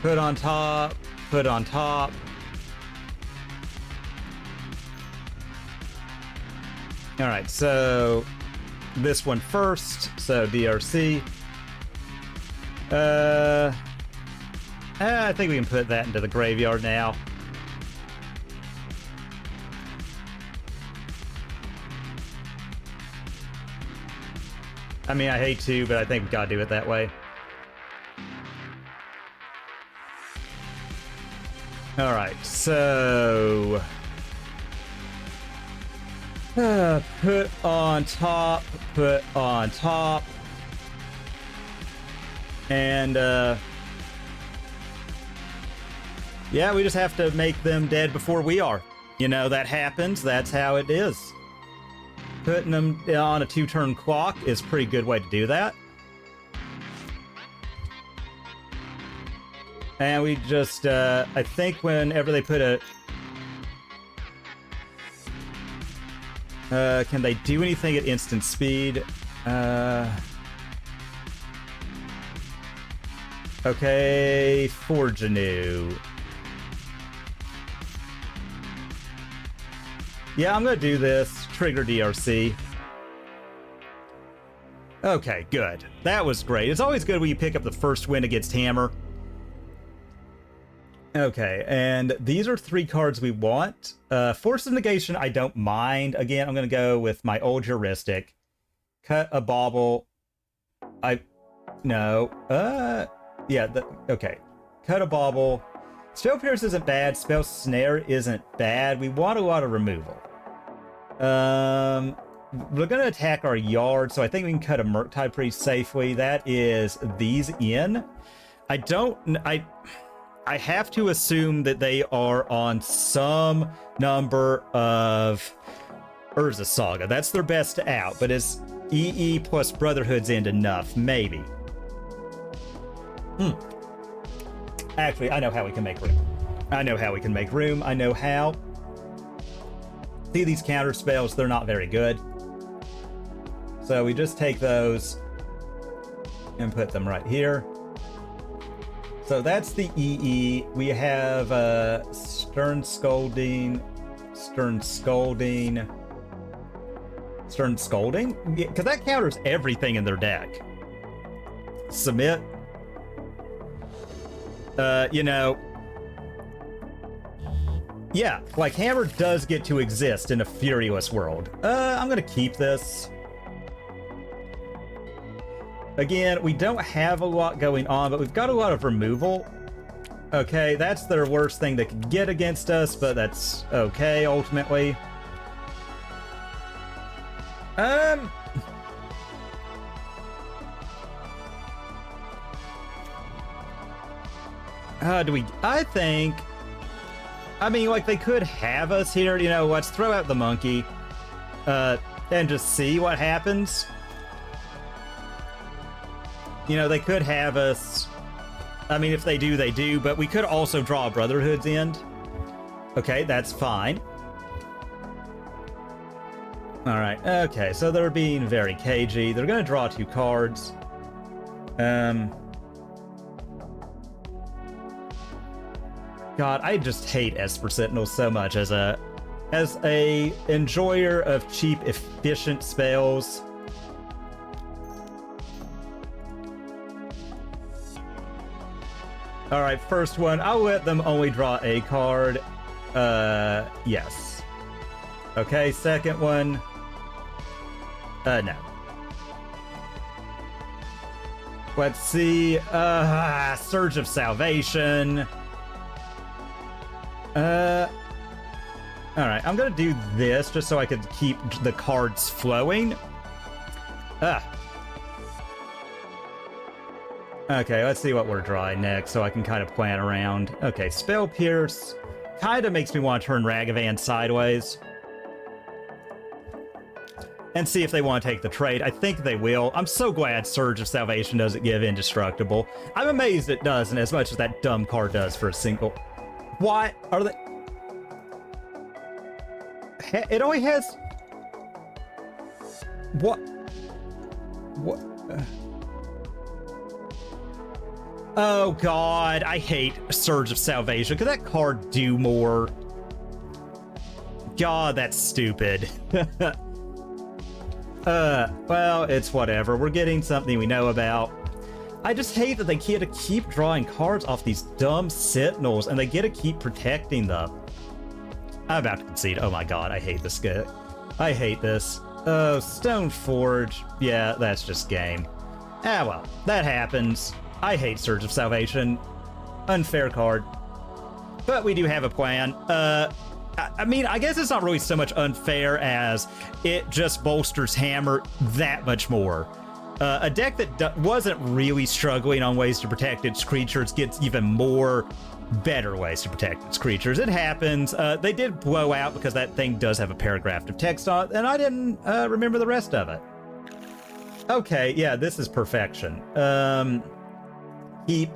Put on top, put on top. Alright, so this one first, so DRC. I think we can put that into the graveyard now. I mean, I hate to, but I think we gotta do it that way. Alright, so... put on top, and, yeah, we just have to make them dead before we are. You know, that happens, that's how it is. Putting them on a 2-turn clock is a pretty good way to do that. And we just, I think whenever they put a... can they do anything at instant speed? Okay, forge anew. Yeah, I'm gonna do this. Trigger DRC. Okay, good. That was great. It's always good when you pick up the first win against Hammer. Okay, and these are 3 cards we want. Force of Negation, I don't mind. Again, I'm going to go with my old heuristic. Cut a Bauble. Okay. Cut a Bauble. Spell Pierce isn't bad. Spell Snare isn't bad. We want a lot of removal. We're going to attack our yard, so I think we can cut a Murktide pretty safely. That is these in. I have to assume that they are on some number of Urza Saga. That's their best out, but is EE plus Brotherhood's End enough? Maybe. Actually, I know how we can make room. I know how. See these counter spells, they're not very good. So we just take those and put them right here. So that's the EE. We have Stern Scolding. Because that counters everything in their deck. Submit. You know. Yeah, like Hammer does get to exist in a Furious world. I'm gonna keep this. Again, we don't have a lot going on, but we've got a lot of removal. Okay, that's their worst thing they could get against us, but that's okay, ultimately. I mean, like, they could have us here, you know, let's throw out the monkey, and just see what happens. You know, they could have us. I mean, if they do, they do. But we could also draw a Brotherhood's End. Okay, that's fine. All right. Okay, so they're being very cagey. They're going to draw 2 cards. God, I just hate Esper Sentinels so much as a enjoyer of cheap, efficient spells. Alright, first one, I'll let them only draw a card. Yes. Okay, second one. No. Let's see. Surge of Salvation. Alright, I'm gonna do this just so I could keep the cards flowing. Okay, let's see what we're drawing next so I can kind of plan around. Okay, Spell Pierce kind of makes me want to turn Ragavan sideways. And see if they want to take the trade. I think they will. I'm so glad Surge of Salvation doesn't give Indestructible. I'm amazed it doesn't as much as that dumb card does for a single... What are they... It only has... What? Oh god, I hate Surge of Salvation. Could that card do more? God, that's stupid. Well, it's whatever. We're getting something we know about. I just hate that they get to keep drawing cards off these dumb Sentinels, and they get to keep protecting them. I'm about to concede. Oh my god, I hate this guy. I hate this. Oh, Stoneforge. Yeah, that's just game. Ah, well, that happens. I hate Surge of Salvation. Unfair card. But we do have a plan. I mean, I guess it's not really so much unfair as it just bolsters Hammer that much more. A deck that wasn't really struggling on ways to protect its creatures gets even more better ways to protect its creatures. It happens. They did blow out because that thing does have a paragraph of text on it, and I didn't remember the rest of it. Okay, yeah, this is perfection. Keep.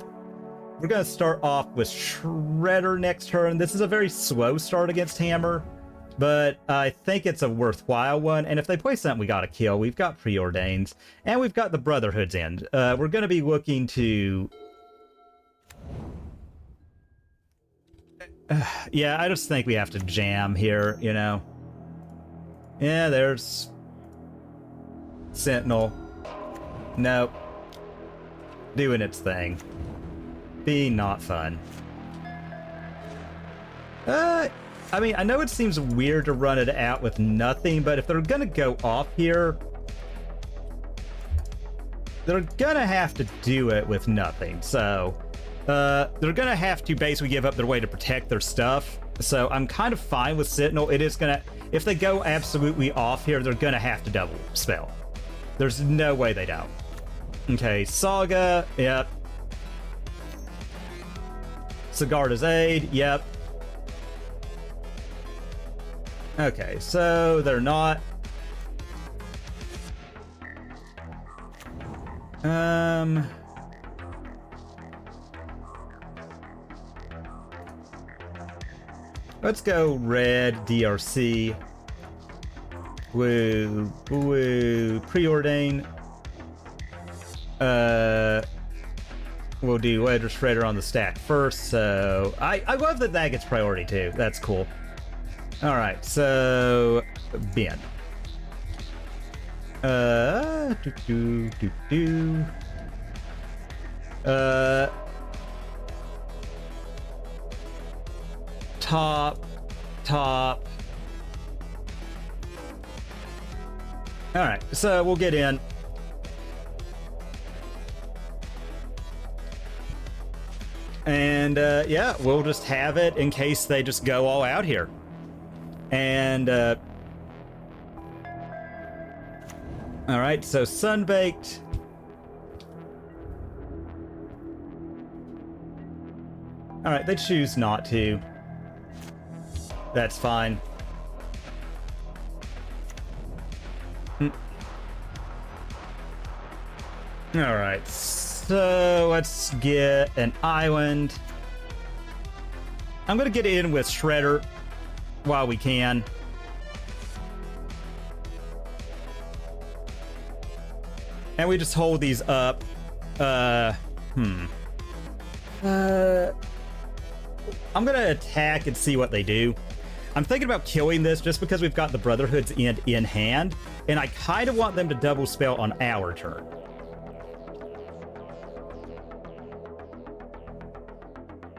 We're going to start off with Shredder next turn. This is a very slow start against Hammer, but I think it's a worthwhile one. And if they play something we got to kill, we've got Preordains, and we've got the Brotherhood's End. We're going to be looking to... yeah, I just think we have to jam here, you know. Yeah, there's... Sentinel. Nope. Doing its thing. Be not fun. I mean, I know it seems weird to run it out with nothing, but if they're gonna go off here, they're gonna have to do it with nothing. So, they're gonna have to basically give up their way to protect their stuff. So I'm kind of fine with Sentinel. It is gonna, if they go absolutely off here, they're gonna have to double spell. There's no way they don't. Okay, Saga, yep. Sigarda's Aid, yep. Okay, so they're not. Let's go red, DRC. Woo, woo, Preordain. We'll do Ledger Shredder on the stack first, so... I love that that gets priority, too. That's cool. Alright, so... Ben. Top. Alright, so we'll get in. And, yeah, we'll just have it in case they just go all out here. And, alright, so Sunbaked. Alright, they choose not to. That's fine. Alright, so let's get an island. I'm gonna get in with Shredder while we can. And we just hold these up. I'm gonna attack and see what they do. I'm thinking about killing this just because we've got the Brotherhood's End in hand, and I kind of want them to double spell on our turn.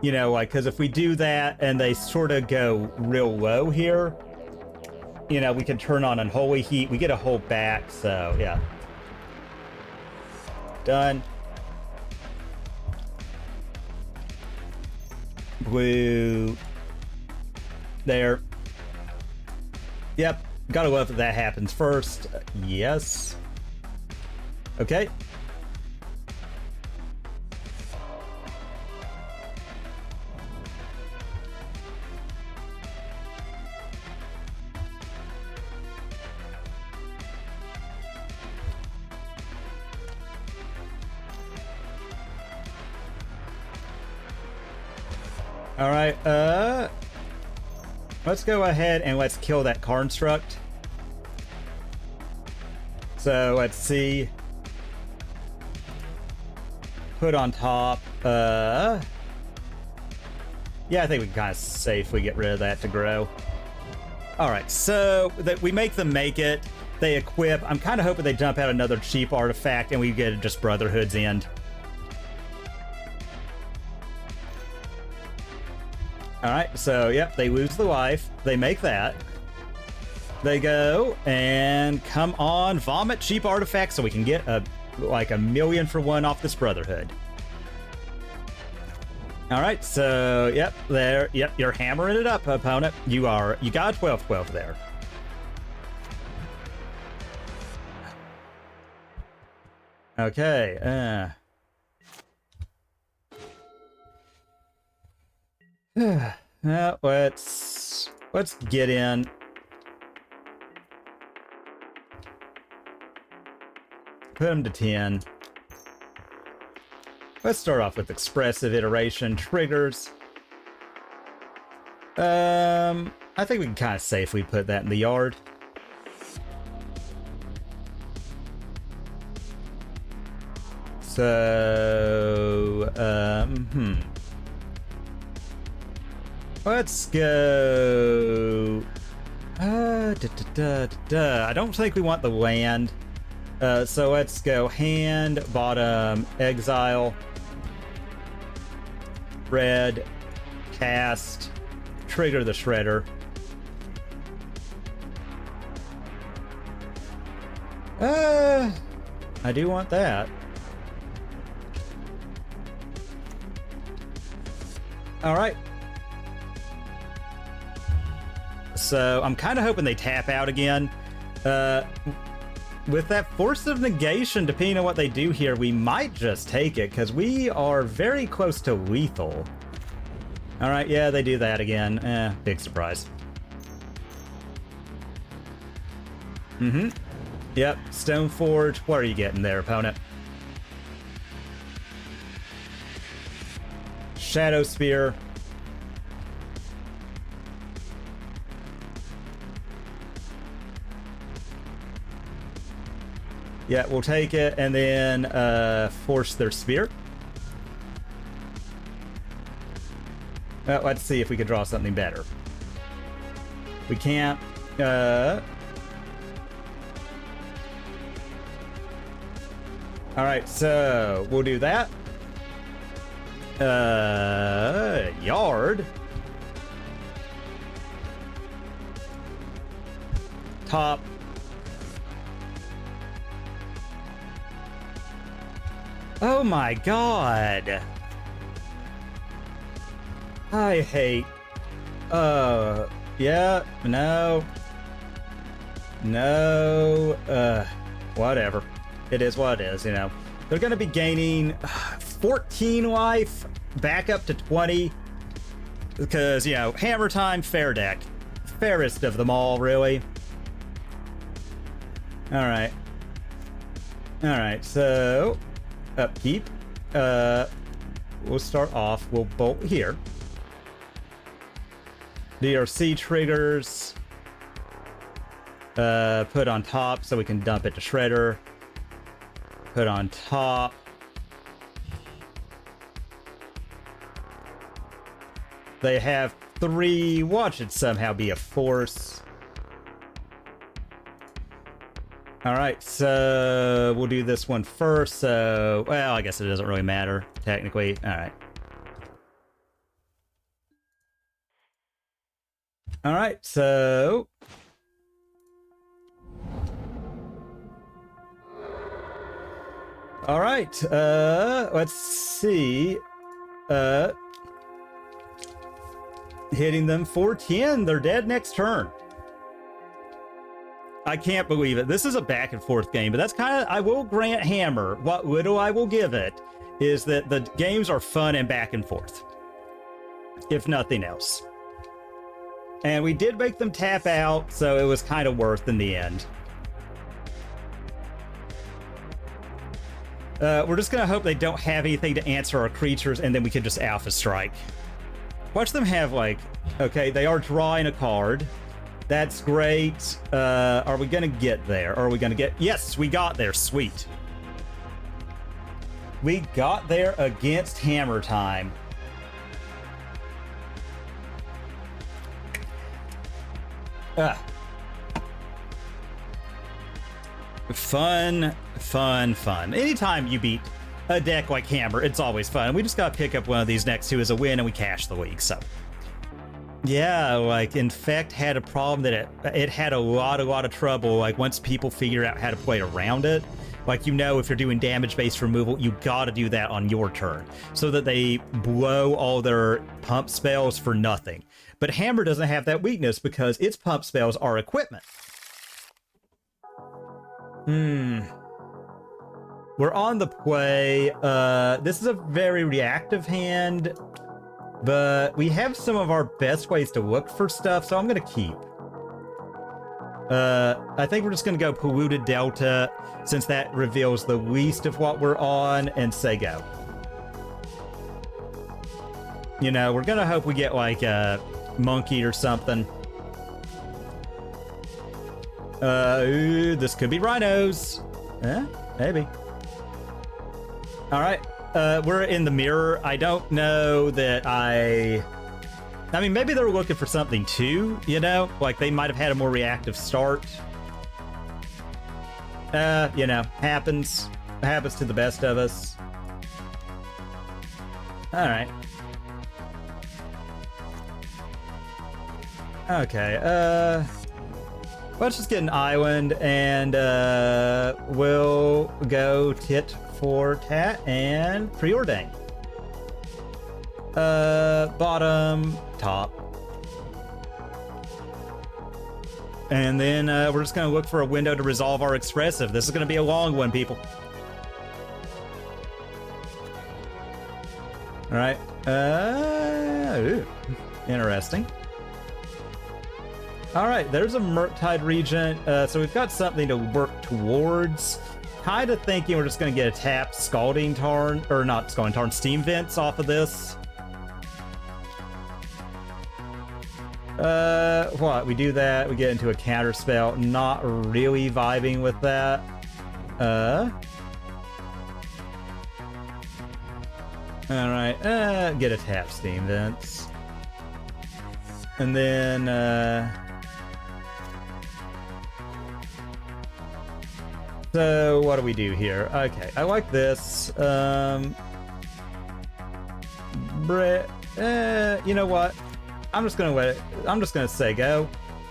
You know, like, because if we do that and they sort of go real low here, you know, we can turn on Unholy Heat. We get a whole back, so, yeah. Done. Blue. There. Yep. Gotta love that that happens first. Yes. Okay. All right, let's go ahead and let's kill that construct. So let's see. Put on top. Yeah, I think we can kind of safely get rid of that to grow. All right, so that we make them make it. They equip. I'm kind of hoping they dump out another cheap artifact and we get just Brotherhood's End. Alright, so, yep, they lose the life. They make that. they go, and come on, vomit cheap artifacts so we can get like 1,000,000 for 1 off this Brotherhood. All right, so yep, you're hammering it up, opponent. You got a 12/12 there. Okay, let's get in. Put them to 10. Let's start off with Expressive Iteration triggers. I think we can kind of safely put that in the yard. So, let's go. I don't think we want the land. So let's go hand, bottom, exile, red, cast, trigger the shredder. I do want that. All right. So I'm kind of hoping they tap out again. With that Force of Negation, depending on what they do here, we might just take it, because we are very close to lethal. All right, yeah, they do that again. Big surprise. Yep, Stoneforge. What are you getting there, opponent? Shadow Spear. Yeah, we'll take it and then force their spear. Let's see if we can draw something better. We can't. All right, so we'll do that. Yard. Top. Oh my god. I hate. Yeah, no. No. Whatever. It is what it is, you know. They're gonna be gaining 14 life back up to 20. Because, you know, hammer time, fair deck. Fairest of them all, really. Alright. Alright, so upkeep. We'll start off. We'll bolt here. DRC triggers. Put on top so we can dump it to Shredder. Put on top. They have 3. Watch it somehow be a force. Alright, so we'll do this one first. So, well, I guess it doesn't really matter, technically. Alright. Alright, so... Alright, let's see. Hitting them for 10. They're dead next turn. I can't believe it. This is a back and forth game, but that's kind of, I will grant Hammer, what little I will give it is that the games are fun and back and forth, if nothing else. And we did make them tap out, so it was kind of worth in the end. We're just going to hope they don't have anything to answer our creatures, and then we can just Alpha Strike. Watch them have, like, okay, they are drawing a card. That's great. Are we going to get there? Are we going to get... Yes, we got there. Sweet. We got there against Hammer Time. Fun, fun, fun. Anytime you beat a deck like Hammer, it's always fun. We just got to pick up one of these next two as a win, and we cash the league, so... Yeah, like Infect had a problem that it had a lot of trouble. Like once people figure out how to play around it, like if you're doing damage-based removal, you gotta do that on your turn so that they blow all their pump spells for nothing. But Hammer doesn't have that weakness because its pump spells are equipment. We're on the play. This is a very reactive hand, but we have some of our best ways to look for stuff, so I'm gonna keep. I think we're just gonna go Polluted Delta, since that reveals the least of what we're on, and say go. We're gonna hope we get like a monkey or something. Ooh, this could be rhinos. Maybe. All right, we're in the mirror. I don't know that I mean, maybe they were looking for something too, like they might have had a more reactive start. Happens to the best of us. All right. Okay, let's just get an island, and we'll go tit for tat and Preordain. Bottom, top. And then we're just going to look for a window to resolve our Expressive. This is going to be a long one, people. All right. Ooh, interesting. All right, there's a Murktide Regent, so we've got something to work towards. Kind of thinking we're just going to get a tapped Scalding Tarn, or not Scalding Tarn, Steam Vents off of this. What? We do that, we get into a Counterspell. Not really vibing with that. Alright, get a tap Steam Vents. And then, so what do we do here? Okay, I like this. You know what? I'm just gonna say go.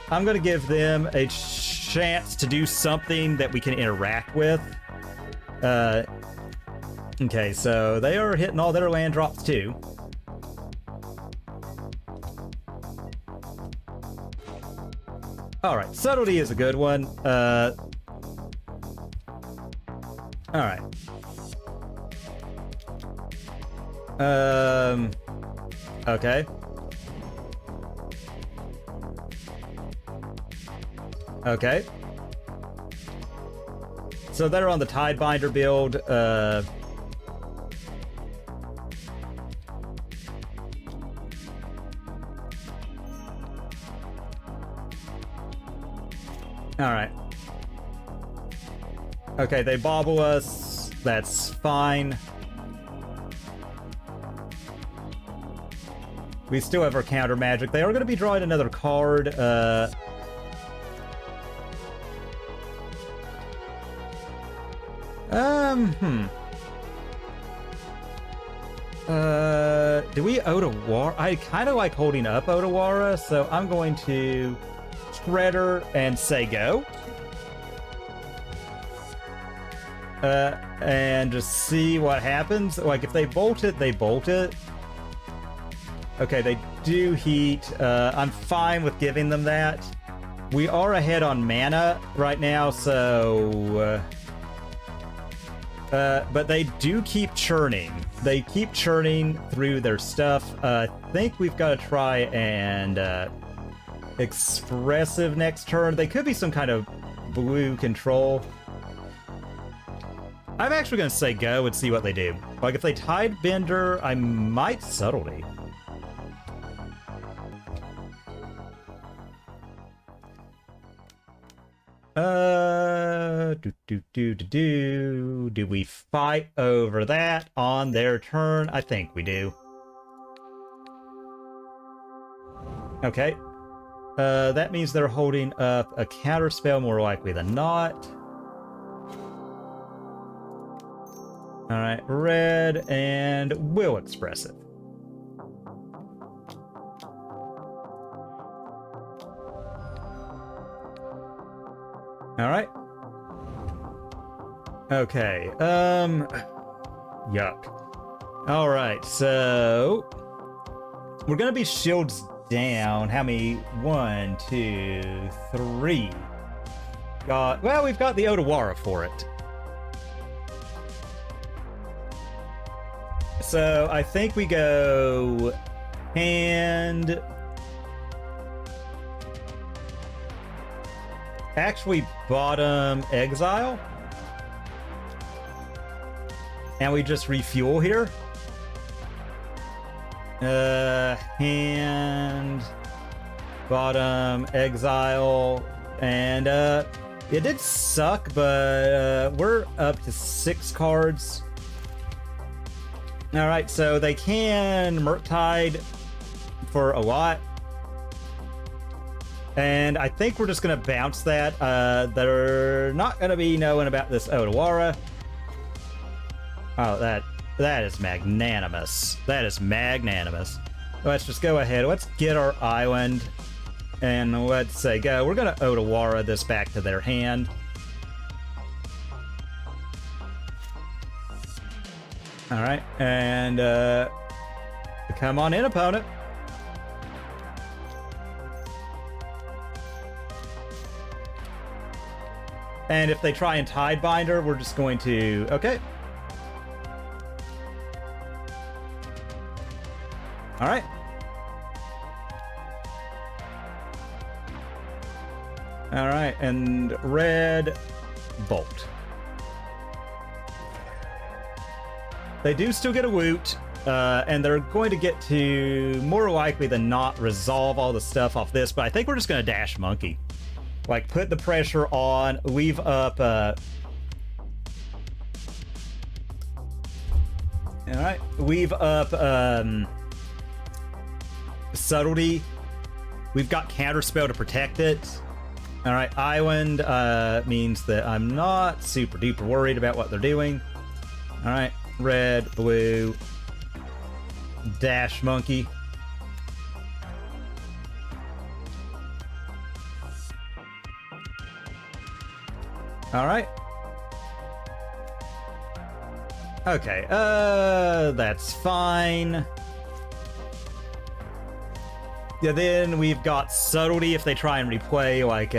I'm gonna give them a chance to do something that we can interact with. Okay, so they are hitting all their land drops too. Alright, Subtlety is a good one. Alright. Okay. Okay. So they're on the Tidebinder build. Alright. Okay, they bauble us. That's fine. We still have our counter magic. They are going to be drawing another card. Do we Otawara? I kind of like holding up Otawara, so I'm going to Shredder and say go. And just see what happens. Like, if they bolt it, they bolt it. Okay, they do heat. I'm fine with giving them that. We are ahead on mana right now, so... but they do keep churning. They keep churning through their stuff. I think we've got to try and Expressive next turn. They could be some kind of blue control. I'm actually going to say go and see what they do. Like, if they Tidebender, I might Subtlety. Do we fight over that on their turn? I think we do. Okay. That means they're holding up a Counterspell more likely than not. Alright, red and will Expressive. Alright. Okay, yuck. Alright, so... we're gonna be shields down. How many? 1, 2, 3. Well, we've got the Otawara for it. So, I think we go... and... actually, bottom exile? And we just refuel here? Hand... bottom exile... and, it did suck, but, we're up to 6 cards. Alright, so they can Murktide for a lot. And I think we're just going to bounce that. They're not going to be knowing about this Otawara. Oh, that is magnanimous. That is magnanimous. Let's just go ahead. Let's get our island. And let's say go. We're going to Otawara this back to their hand. Alright, and come on in, opponent. And if they try and Tidebinder, we're just going to... okay. Alright. Alright, and red bolt. They do still get a woot, and they're going to get to, more likely than not, resolve all the stuff off this, but I think we're just going to dash monkey. Like, put the pressure on, leave up, alright, leave up, Subtlety. We've got Counterspell to protect it. Alright, Island, means that I'm not super duper worried about what they're doing. Alright, red, blue, dash monkey. Alright. Okay, that's fine. Yeah, then we've got Subtlety if they try and replay, like,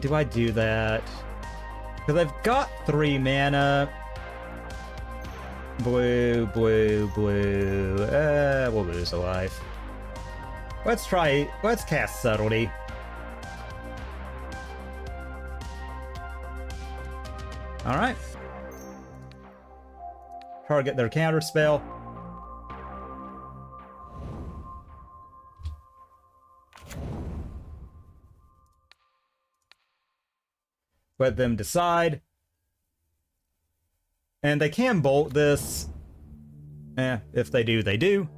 do I do that? Because I've got 3 mana. Blue, blue, blue. We'll lose a life. Let's cast Subtlety. Alright. Target their Counterspell. Let them decide. And they can bolt this. If they do, they do.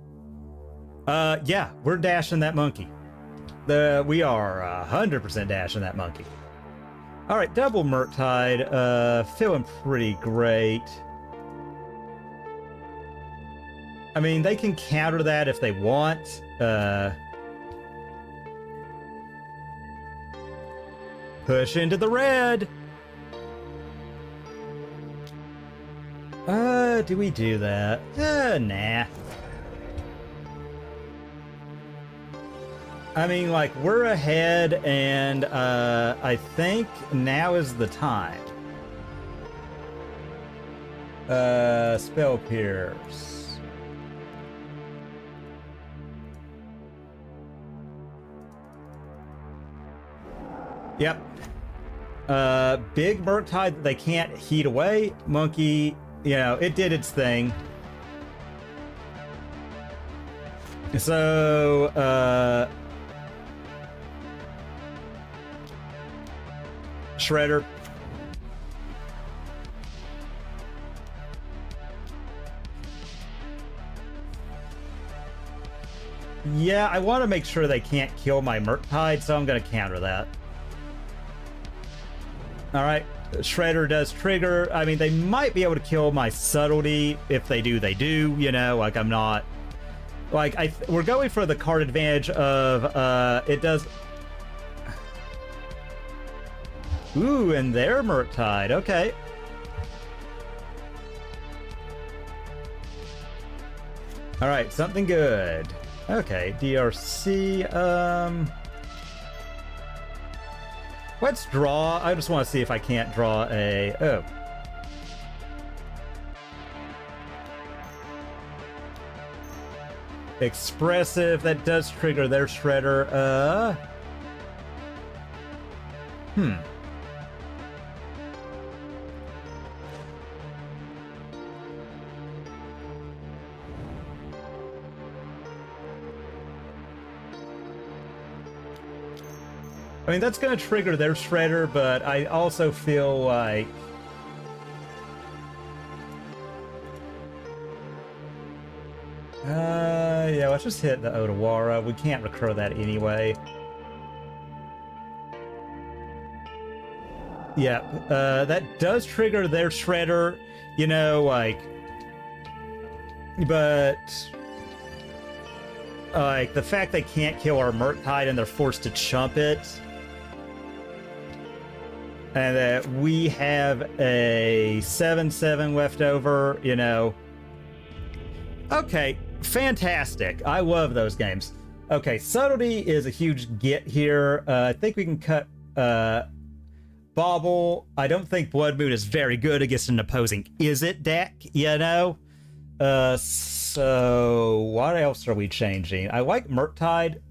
Yeah, we're dashing that monkey. We are 100% dashing that monkey. Alright, double Murktide. Feeling pretty great. I mean, they can counter that if they want. Push into the red. Do we do that? Nah. I mean, like, we're ahead, and I think now is the time. Spell Pierce. Yep. Big Murktide that they can't heat away. Monkey, you know, it did its thing. So, Shredder. Yeah, I want to make sure they can't kill my Murktide, so I'm going to counter that. Alright, Shredder does trigger. I mean, they might be able to kill my Subtlety. If they do, they do. You know, like, I'm not... Like, we're going for the card advantage of, it does... Ooh, and their Murktide. Okay. All right, something good. Okay, DRC. Let's draw. I just want to see if I can't draw a... Oh. Expressive. That does trigger their Shredder. I mean, that's going to trigger their Shredder, but I also feel like... yeah, let's just hit the Otawara. We can't recur that anyway. Yeah, that does trigger their Shredder, you know, like... But... like, the fact they can't kill our Murktide and they're forced to chump it... And that we have a 7/7 left over, you know. Okay, fantastic. I love those games. Okay, Subtlety is a huge get here. I think we can cut Bauble. I don't think Blood Moon is very good against an opposing Izzet deck, you know. So what else are we changing? I like Murktide.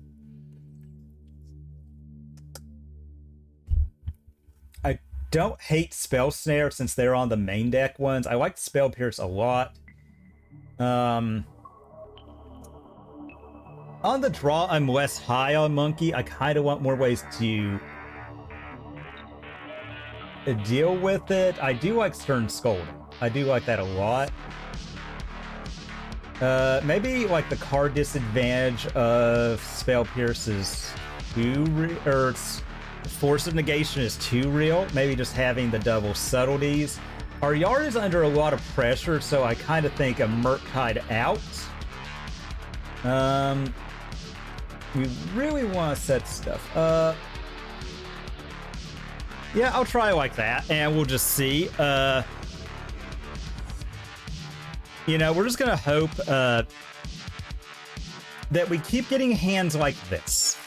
Don't hate Spell Snare since they're on the main deck ones. I like Spell Pierce a lot. On the draw, I'm less high on Monkey. I kind of want more ways to deal with it. I do like Stern Scolding. I do like that a lot. Maybe like the card disadvantage of Spell Pierce is Force of Negation is too real. Maybe just having the double subtleties. Our yard is under a lot of pressure, so I kind of think a Murktide out. We really want to set stuff up. Yeah, I'll try like that, and we'll just see. You know, we're just gonna hope that we keep getting hands like this.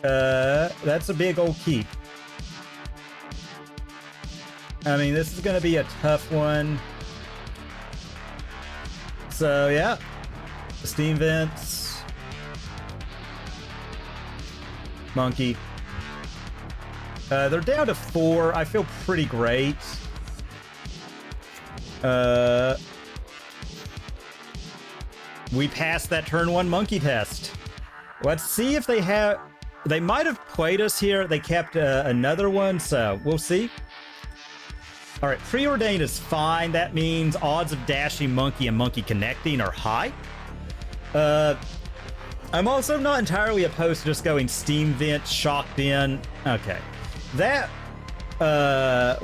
That's a big old keep. I mean, this is gonna be a tough one. So, yeah. Steam Vents. Monkey. They're down to 4. I feel pretty great. We passed that turn 1 monkey test. Let's see if they have... They might have played us here. They kept another one, so we'll see. All right, Preordain is fine. That means odds of dashing Monkey and Monkey connecting are high. I'm also not entirely opposed to just going Steam Vent, Shocked In. Okay. That,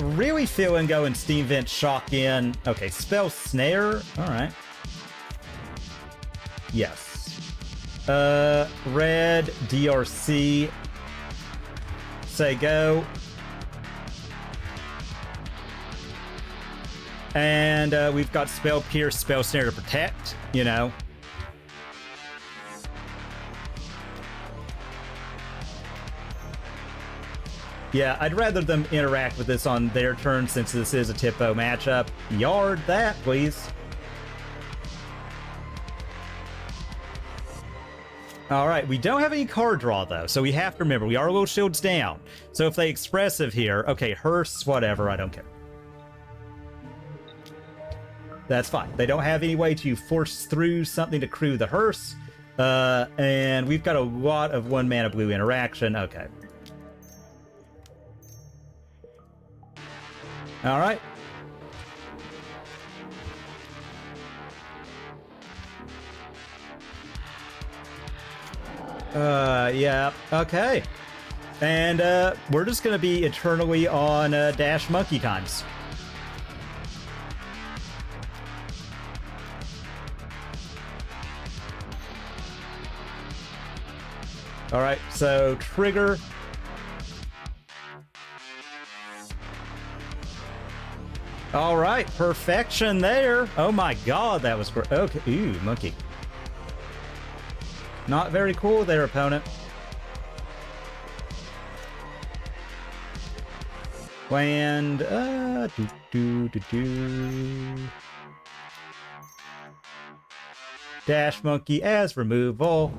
really feeling going Steam Vent, Shocked In. Okay, Spell Snare. All right. Yes. Red, DRC. Say go. And we've got Spell Pierce, Spell Snare to protect, you know. Yeah, I'd rather them interact with this on their turn since this is a Tipo matchup. Yard that, please. All right, we don't have any card draw, though, so we have to remember, we are a little shields down. So if they Expressive here, okay, Hearse, whatever, I don't care. That's fine. They don't have any way to force through something to crew the Hearse, and we've got a lot of 1-mana blue interaction. Okay. All right. Yeah, okay. And we're just gonna be eternally on dash monkey times. All right, so trigger. All right, perfection there. Oh my god, that was great. Okay, ooh, monkey. Not very cool there, opponent. Land, Dash monkey as removal.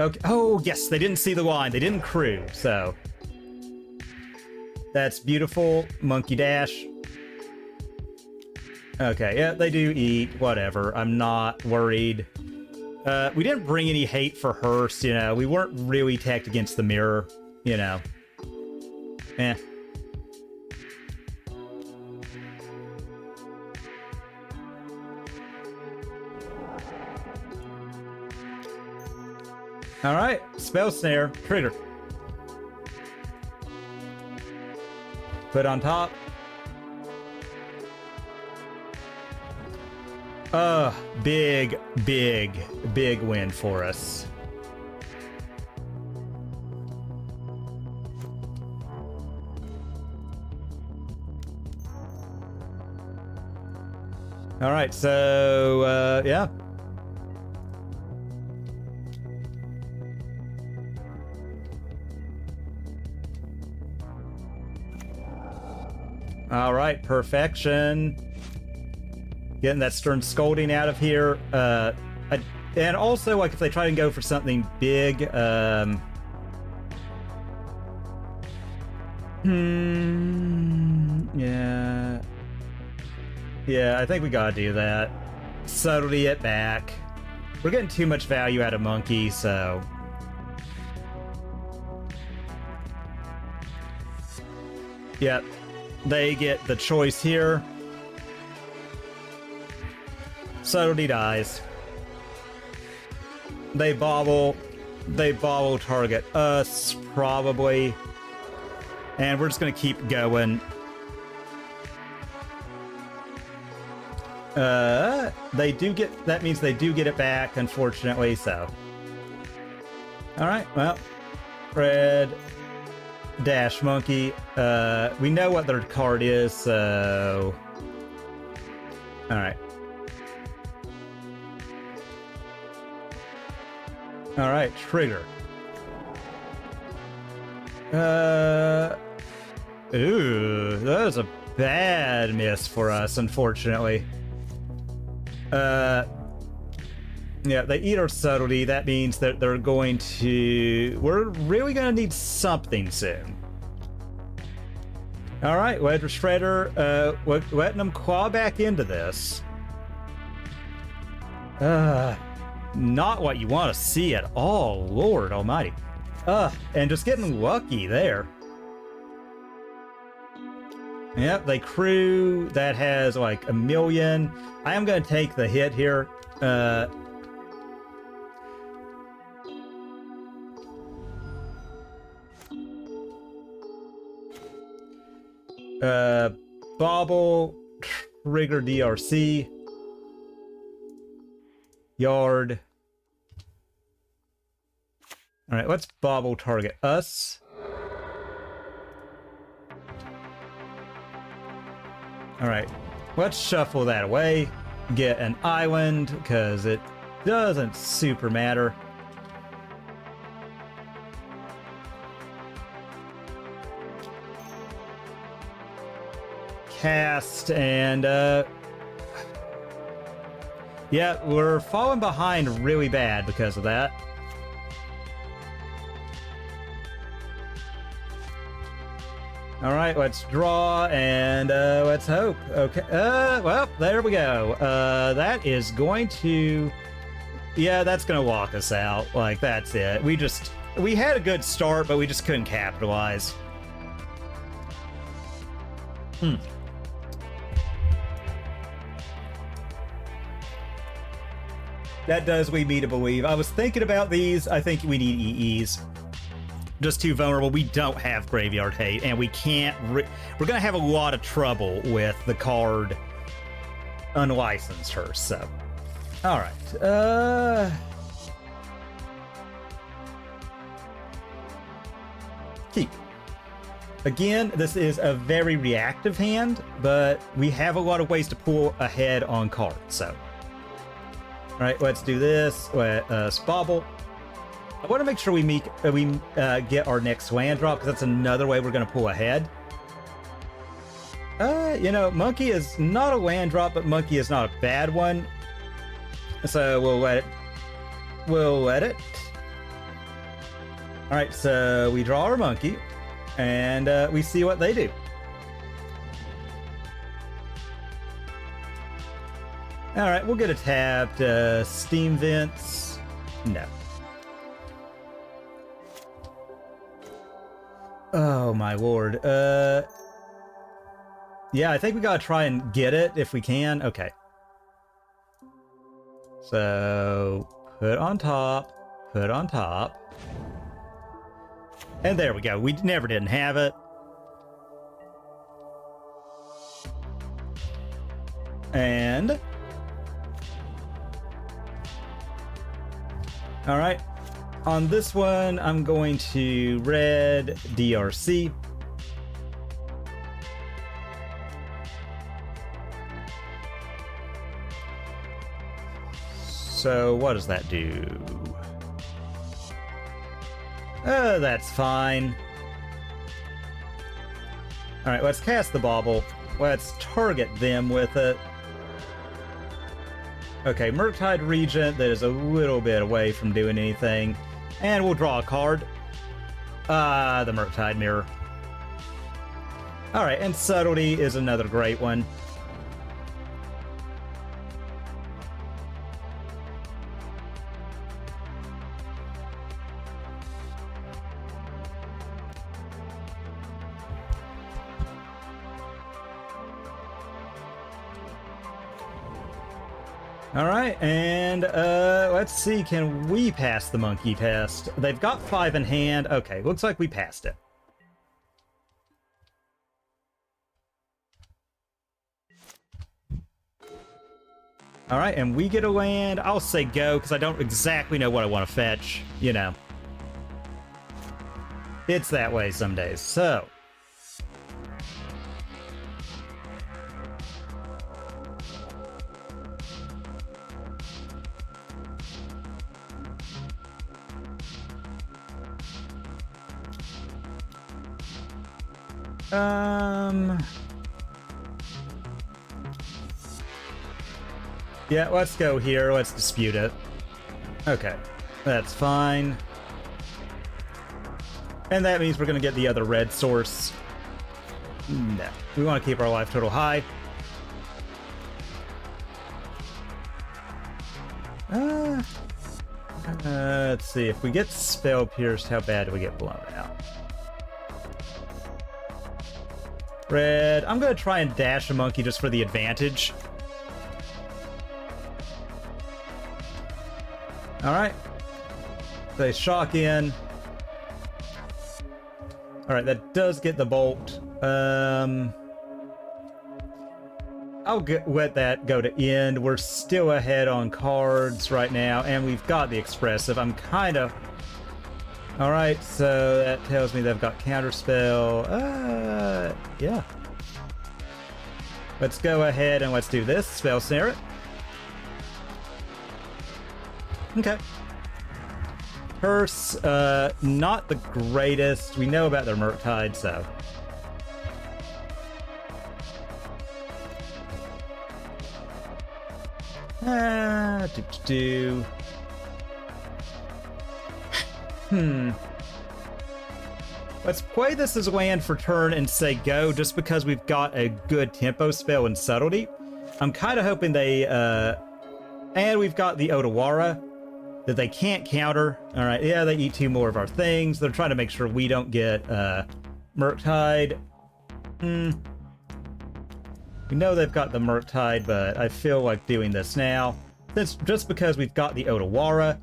Okay. Oh, yes, they didn't see the line. They didn't crew, so... That's beautiful. Monkey dash. Okay, yeah, they do eat. Whatever. I'm not worried. We didn't bring any hate for Hearst, you know. We weren't really tacked against the mirror, you know. Eh. Alright, Spell Snare, trigger. Put on top. Big win for us. Alright, so, yeah. All right, perfection. Getting that Stern Scolding out of here. And also, like, if they try and go for something big, yeah. Yeah, I think we gotta do that. Subtlety it back. We're getting too much value out of Monkey, so... Yep. They get the choice here. Subtlety dies. They bauble target us, probably. And we're just gonna keep going. They do get, that means they do get it back, unfortunately, so. Alright, well. Red. Dash monkey. We know what their card is, so... Alright. Alright, trigger. Ooh, that was a bad miss for us, unfortunately. Yeah, they eat our subtlety. That means that they're going to... We're really going to need something soon. Alright, Wedge Shredder, letting them claw back into this. Not what you want to see at all, Lord almighty. And just getting lucky there. Yep, they crew. That has like 1 million. I am going to take the hit here. Bauble, trigger DRC. Yard. Alright, let's Bauble target us. Alright, let's shuffle that away. Get an island, because it doesn't super matter. Cast, and yeah, we're falling behind really bad because of that. Alright, let's draw, and let's hope. Okay, well, there we go. That is going to... Yeah, that's gonna walk us out. Like, that's it. We had a good start, but we just couldn't capitalize. That does lead me to believe. I was thinking about these. I think we need EEs. Just too vulnerable. We don't have Graveyard Hate, and we can't... We're going to have a lot of trouble with the card Unlicensed her, so... Alright. Keep. Again, this is a very reactive hand, but we have a lot of ways to pull ahead on cards, so. Alright, let's do this. Bauble. I want to make sure we get our next land drop, because that's another way we're going to pull ahead. You know, Monkey is not a land drop, but Monkey is not a bad one. So we'll let it. Alright, so we draw our Monkey, and we see what they do. Alright, we'll get a tapped Steam Vents. No. Oh my lord. Yeah, I think we gotta try and get it if we can. Okay. So, put on top. And there we go. We never didn't have it. And... Alright. On this one, I'm going to red DRC. So what does that do? That's fine. Alright, let's cast the Bauble. Let's target them with it. Okay, Murktide Regent that is a little bit away from doing anything. And we'll draw a card. The Murktide Mirror. Alright, and Subtlety is another great one. Alright, and let's see, can we pass the monkey test? They've got 5 in hand. Okay, looks like we passed it. Alright, and we get a land. I'll say go, because I don't exactly know what I want to fetch. You know. It's that way some days. So. Yeah, let's go here. Let's dispute it. Okay, that's fine. And that means we're going to get the other red source. No, we want to keep our life total high. Let's see, if we get Spell Pierced, how bad do we get blown out? Red. I'm going to try and dash a monkey just for the advantage. Alright. They shock in. Alright, that does get the bolt. I'll let that go to end. We're still ahead on cards right now, and we've got the Expressive. I'm kind of... Alright, so that tells me they've got Counterspell. Yeah. Let's go ahead and let's do this. Spell Snare it. Okay. Curse, not the greatest. We know about their Murktide, so... Let's play this as a land for turn and say go, just because we've got a good tempo spell and Subtlety. I'm kind of hoping they, and we've got the Otawara that they can't counter. Alright, yeah, they eat 2 more of our things. They're trying to make sure we don't get, Murktide. We know they've got the Murktide, but I feel like doing this now. Since just because we've got the Otawara,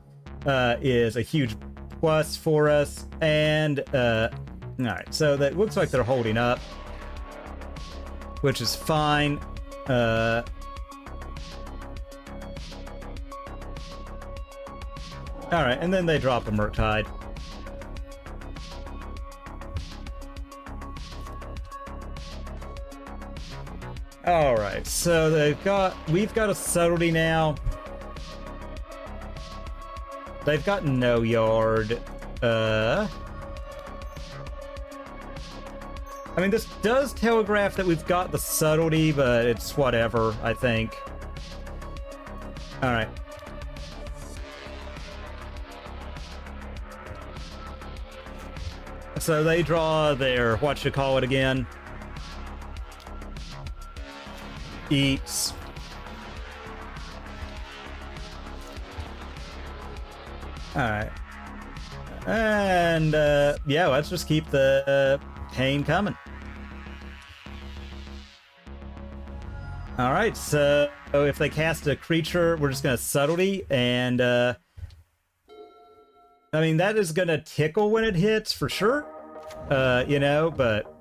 is a huge plus for us, and, alright, so that looks like they're holding up, which is fine. Alright, and then they drop a Murktide. All right, so we've got a Subtlety now. They've got no yard. I mean, this does telegraph that we've got the Subtlety, but it's whatever, I think. All right. So they draw their, what you call it again? Eats. Alright. And, yeah, let's just keep the pain coming. Alright, so if they cast a creature, we're just gonna Subtlety, and, I mean, that is gonna tickle when it hits, for sure. You know, but...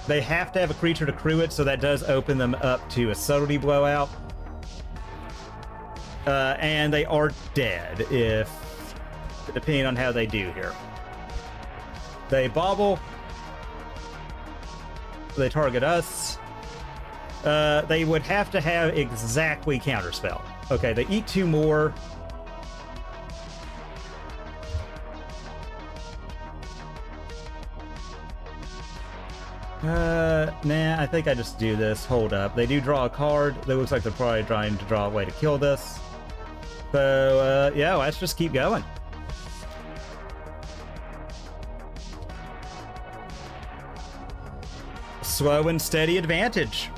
They have to have a creature to crew it, so that does open them up to a Subtlety blowout. And they are dead, depending on how they do here. They Bauble. They target us. They would have to have exactly Counterspell. Okay, they eat 2 more. Nah, I think I just do this. Hold up. They do draw a card. It looks like they're probably trying to draw a way to kill this. So, yeah, let's just keep going. Slow and steady advantage.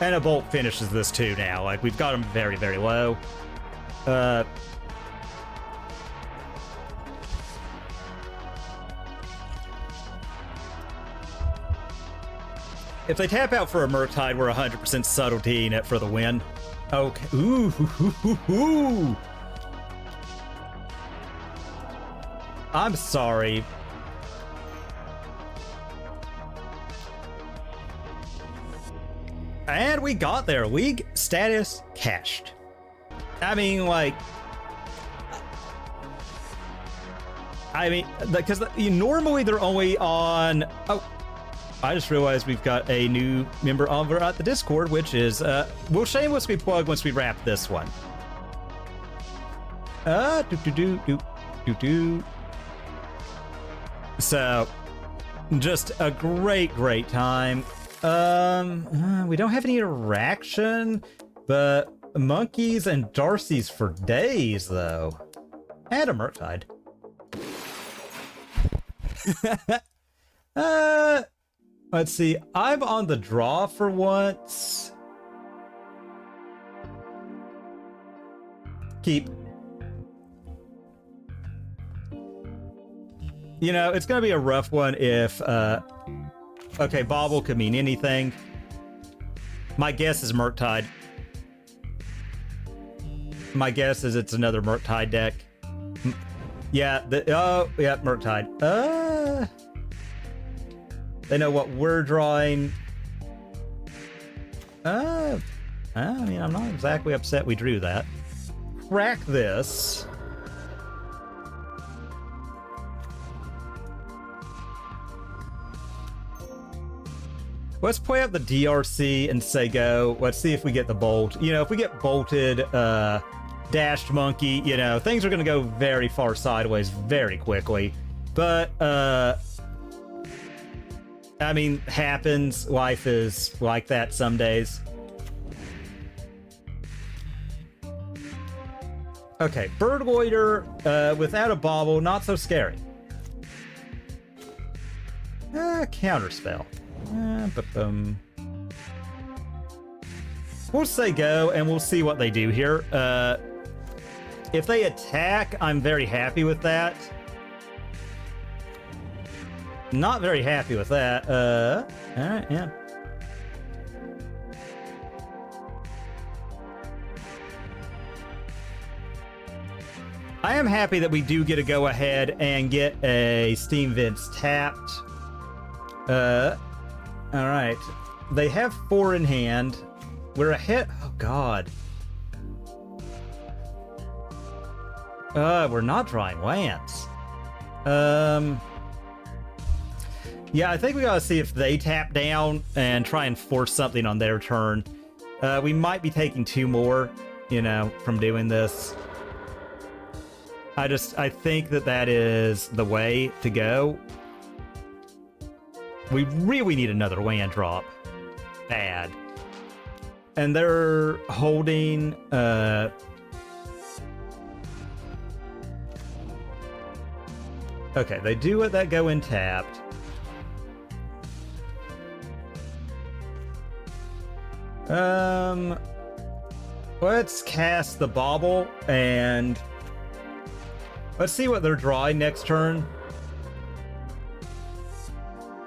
And a bolt finishes this too now. Like, we've got them very, very low. If they tap out for a Murktide, we're 100% subtletying it for the win. Okay. Ooh. I'm sorry. And we got there. League status cashed. I mean, like... because normally they're only on... Oh, I just realized we've got a new member over at the Discord, which is... we'll shamelessly plug once we wrap this one. So, just a great time. We don't have any interaction, but monkeys and Darcy's for days, though. And a Murktide. Let's see. I'm on the draw for once. Keep. You know, it's gonna be a rough one if, okay, Bauble could mean anything. My guess is Murktide. My guess is it's another Murktide deck. Yeah, yeah, Murktide. They know what we're drawing. I mean, I'm not exactly upset we drew that. Crack this. Let's play up the DRC and say go. Let's see if we get the bolt. You know, if we get bolted, dashed monkey, you know, things are going to go very far sideways very quickly. But, I mean, happens. Life is like that some days. Okay, Bird Loiter, without a Bauble, not so scary. Counterspell. We'll say go, and we'll see what they do here. If they attack, I'm very happy with that. Not very happy with that. Alright, yeah. I am happy that we do get to go ahead and get a Steam Vents tapped. Alright. they have 4 in hand. We're ahead. Oh, God. We're not drawing lands. Yeah, I think we gotta see if they tap down and try and force something on their turn. We might be taking 2 more, you know, from doing this. I think that is the way to go. We really need another land drop. Bad. And they're holding, okay, they do let that go in tapped. Let's cast the Bauble, and let's see what they're drawing next turn.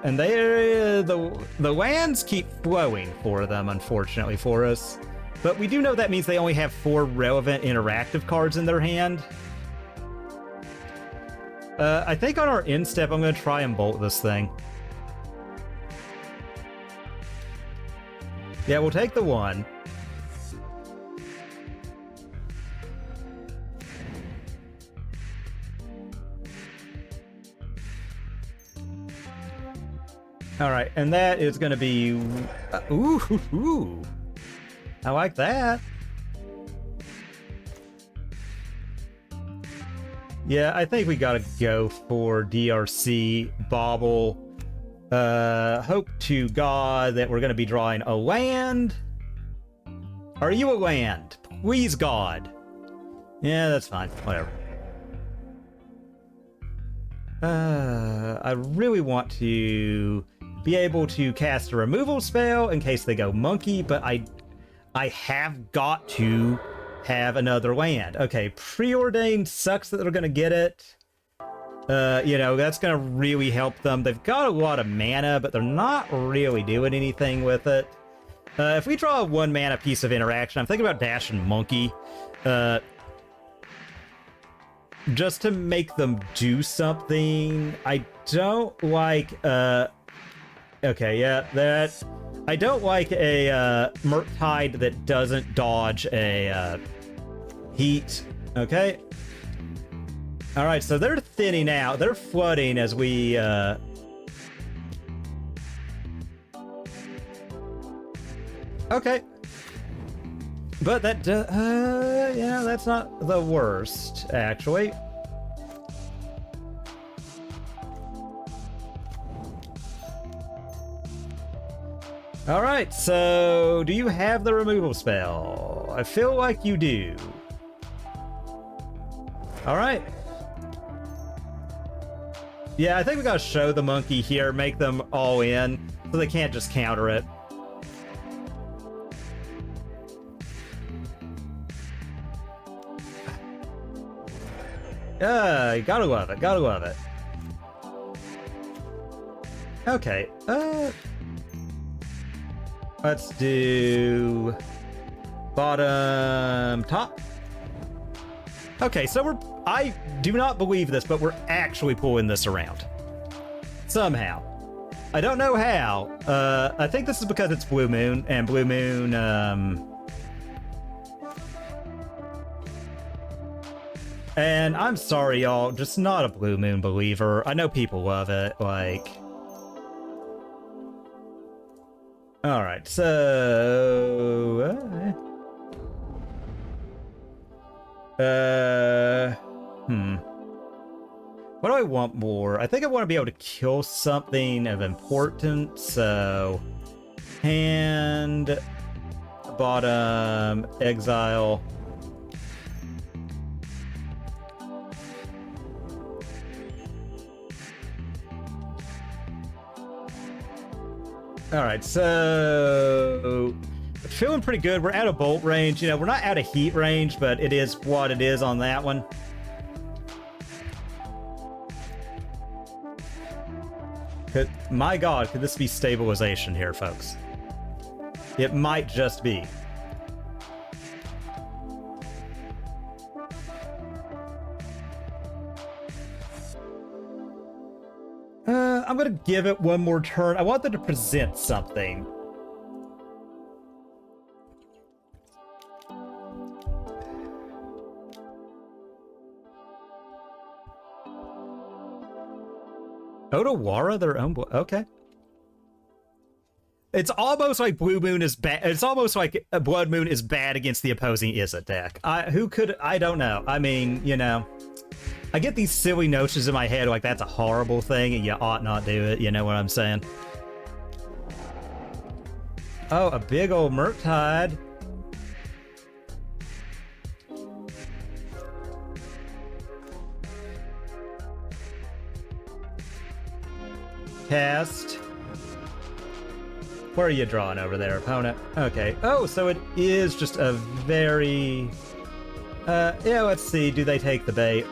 And the lands keep flowing for them, unfortunately for us. But we do know that means they only have 4 relevant interactive cards in their hand. I think on our end step, I'm going to try and bolt this thing. Yeah, we'll take the 1. All right, and that is going to be... ooh, I like that. Yeah, I think we gotta go for DRC, Bauble. Hope to God that we're gonna be drawing a land. Are you a land? Please, God. Yeah, that's fine. Whatever. I really want to be able to cast a removal spell in case they go monkey, but I have got to have another land. Okay, Preordain sucks that they're gonna get it. You know, that's gonna really help them. They've got a lot of mana, but they're not really doing anything with it. If we draw a 1 mana piece of interaction, I'm thinking about Dash and Monkey. Just to make them do something. I don't like, okay, yeah, that... I don't like a Murktide that doesn't dodge a heat. Okay. All right, so they're thinning out. They're flooding as we... Okay. But that, yeah, that's not the worst, actually. All right, so do you have the removal spell? I feel like you do. All right. Yeah, I think we gotta show the monkey here, make them all in, so they can't just counter it. Gotta love it, gotta love it. Okay, let's do bottom, top. Okay, so I do not believe this, but we're actually pulling this around. Somehow. I don't know how. I think this is because it's Blue Moon, and Blue Moon, and I'm sorry, y'all, just not a Blue Moon believer. I know people love it, like... Alright, so... What do I want more? I think I want to be able to kill something of importance, so... Hand... Bottom... Exile... Alright, so... Feeling pretty good. We're out of bolt range. You know, we're not out of heat range, but it is what it is on that one. My God, could this be stabilization here, folks? It might just be. I'm gonna give it one more turn. I want them to present something. Otawara, their own... Okay. It's almost like Blue Moon is bad. It's almost like Blood Moon is bad against the opposing Izzet deck. I don't know. I mean, you know, I get these silly notions in my head like that's a horrible thing and you ought not do it. You know what I'm saying? Oh, a big old Murktide. Cast. Where are you drawing over there, opponent? Okay. Oh, so it is just a very... yeah, let's see. Do they take the bait?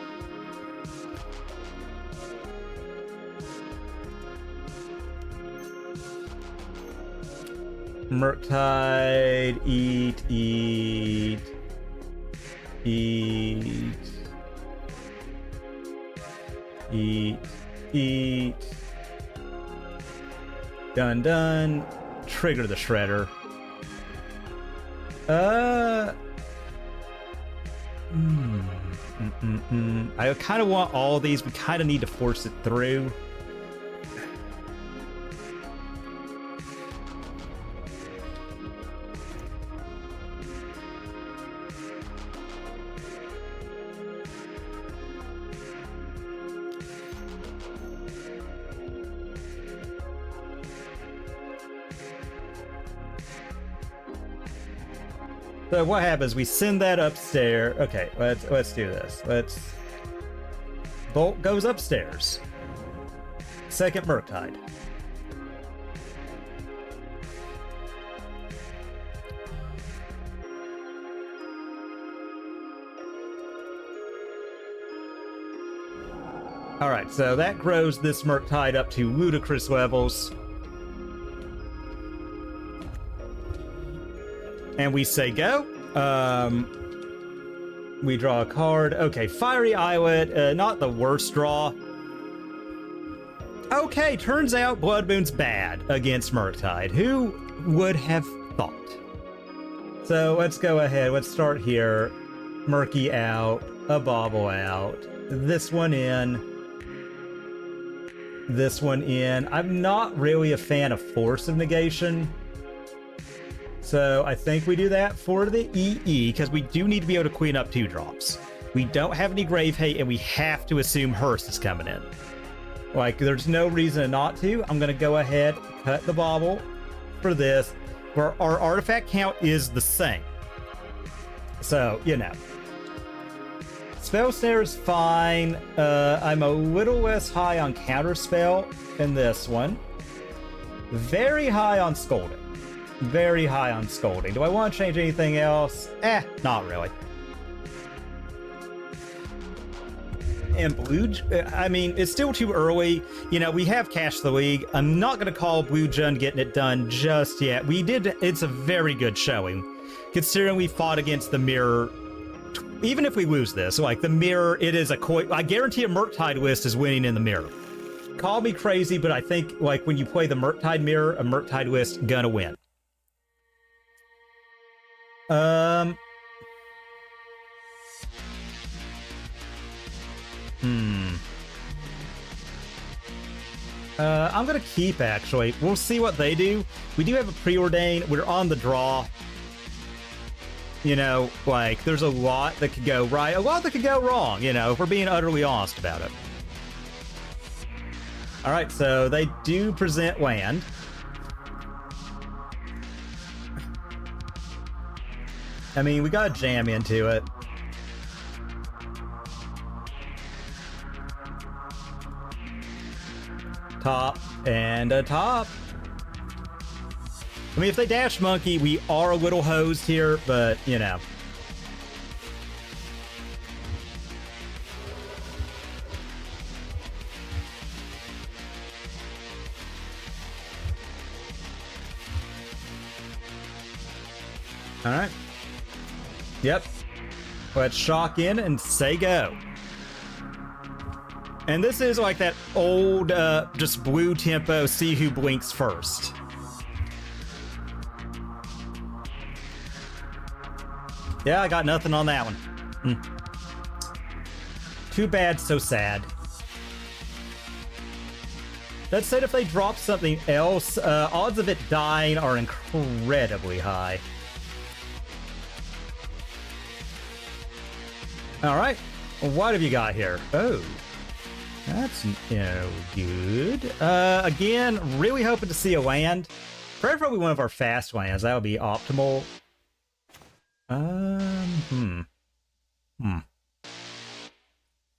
Murktide, eat. Done. Trigger the Shredder. I kind of want all of these. We kind of need to force it through. So what happens? We send that upstairs. Okay, let's do this. Bolt goes upstairs. Second Murktide. All right, so that grows this Murktide up to ludicrous levels. And we say go. We draw a card. Okay, Fiery Islet, not the worst draw. Okay, turns out Blood Moon's bad against Murktide. Who would have thought? So let's go ahead. Let's start here. Murky out, a Bauble out, this one in, this one in. I'm not really a fan of Force of Negation. So I think we do that for the EE, because we do need to be able to clean up 2-drops. We don't have any Grave Hate, and we have to assume Hearst is coming in. Like, there's no reason not to. I'm going to go ahead, cut the Bauble for this, where our artifact count is the same. So, you know. Spell Snare is fine. I'm a little less high on Counterspell in this one. Very high on Scolding. Very high on Scolding. Do I want to change anything else? Not really. And Blue... I mean, it's still too early. You know, we have Cash the League. I'm not going to call Blue Jun getting it done just yet. We did... It's a very good showing. Considering we fought against the Mirror... Even if we lose this, like, the Mirror, it is a... I guarantee a Murktide list is winning in the Mirror. Call me crazy, but I think, like, when you play the Murktide Mirror, a Murktide list gonna win. I'm gonna keep, actually. We'll see what they do. We do have a Preordain. We're on the draw. You know, like, there's a lot that could go right, a lot that could go wrong, you know, if we're being utterly honest about it. Alright, so they do present land. I mean, we gotta jam into it. Top and a top. I mean, if they dash monkey, we are a little hosed here, but, you know. All right. Yep. Let's shock in and say go. And this is like that old, just blue tempo, see who blinks first. Yeah, I got nothing on that one. Too bad, so sad. That said, if they drop something else, odds of it dying are incredibly high. Alright, what have you got here? Oh, that's no good. Again, really hoping to see a land. Preferably one of our fast lands, that would be optimal.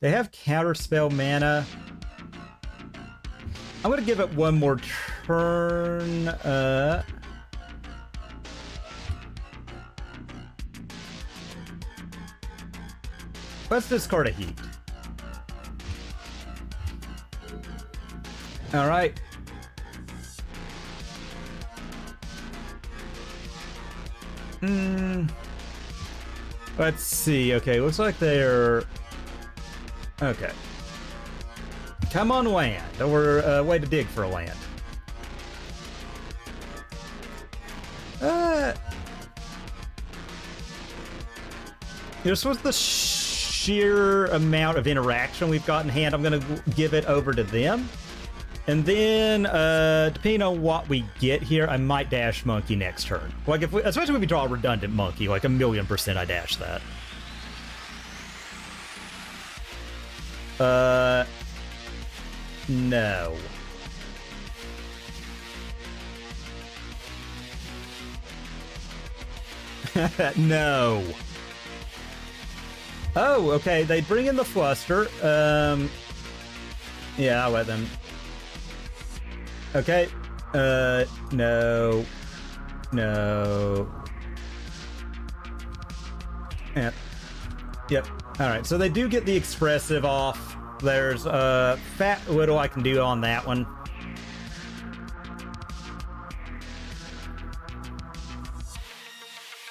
They have Counterspell mana. I'm gonna give it one more turn. Let's discard a Heat. All right. Let's see. Okay, looks like they're... Okay. Come on, land. Or way to dig for a land. This was the sheer amount of interaction we've got in hand. I'm going to give it over to them. And then, depending on what we get here, I might dash Monkey next turn. Like, if we, especially if we draw a redundant Monkey, like 1,000,000% I dash that. No. No. Oh, okay, they bring in the Fluster. Yeah, I'll let them. Okay. No. No. Yeah. Yep. Alright, so they do get the Expressive off. There's fat little I can do on that one.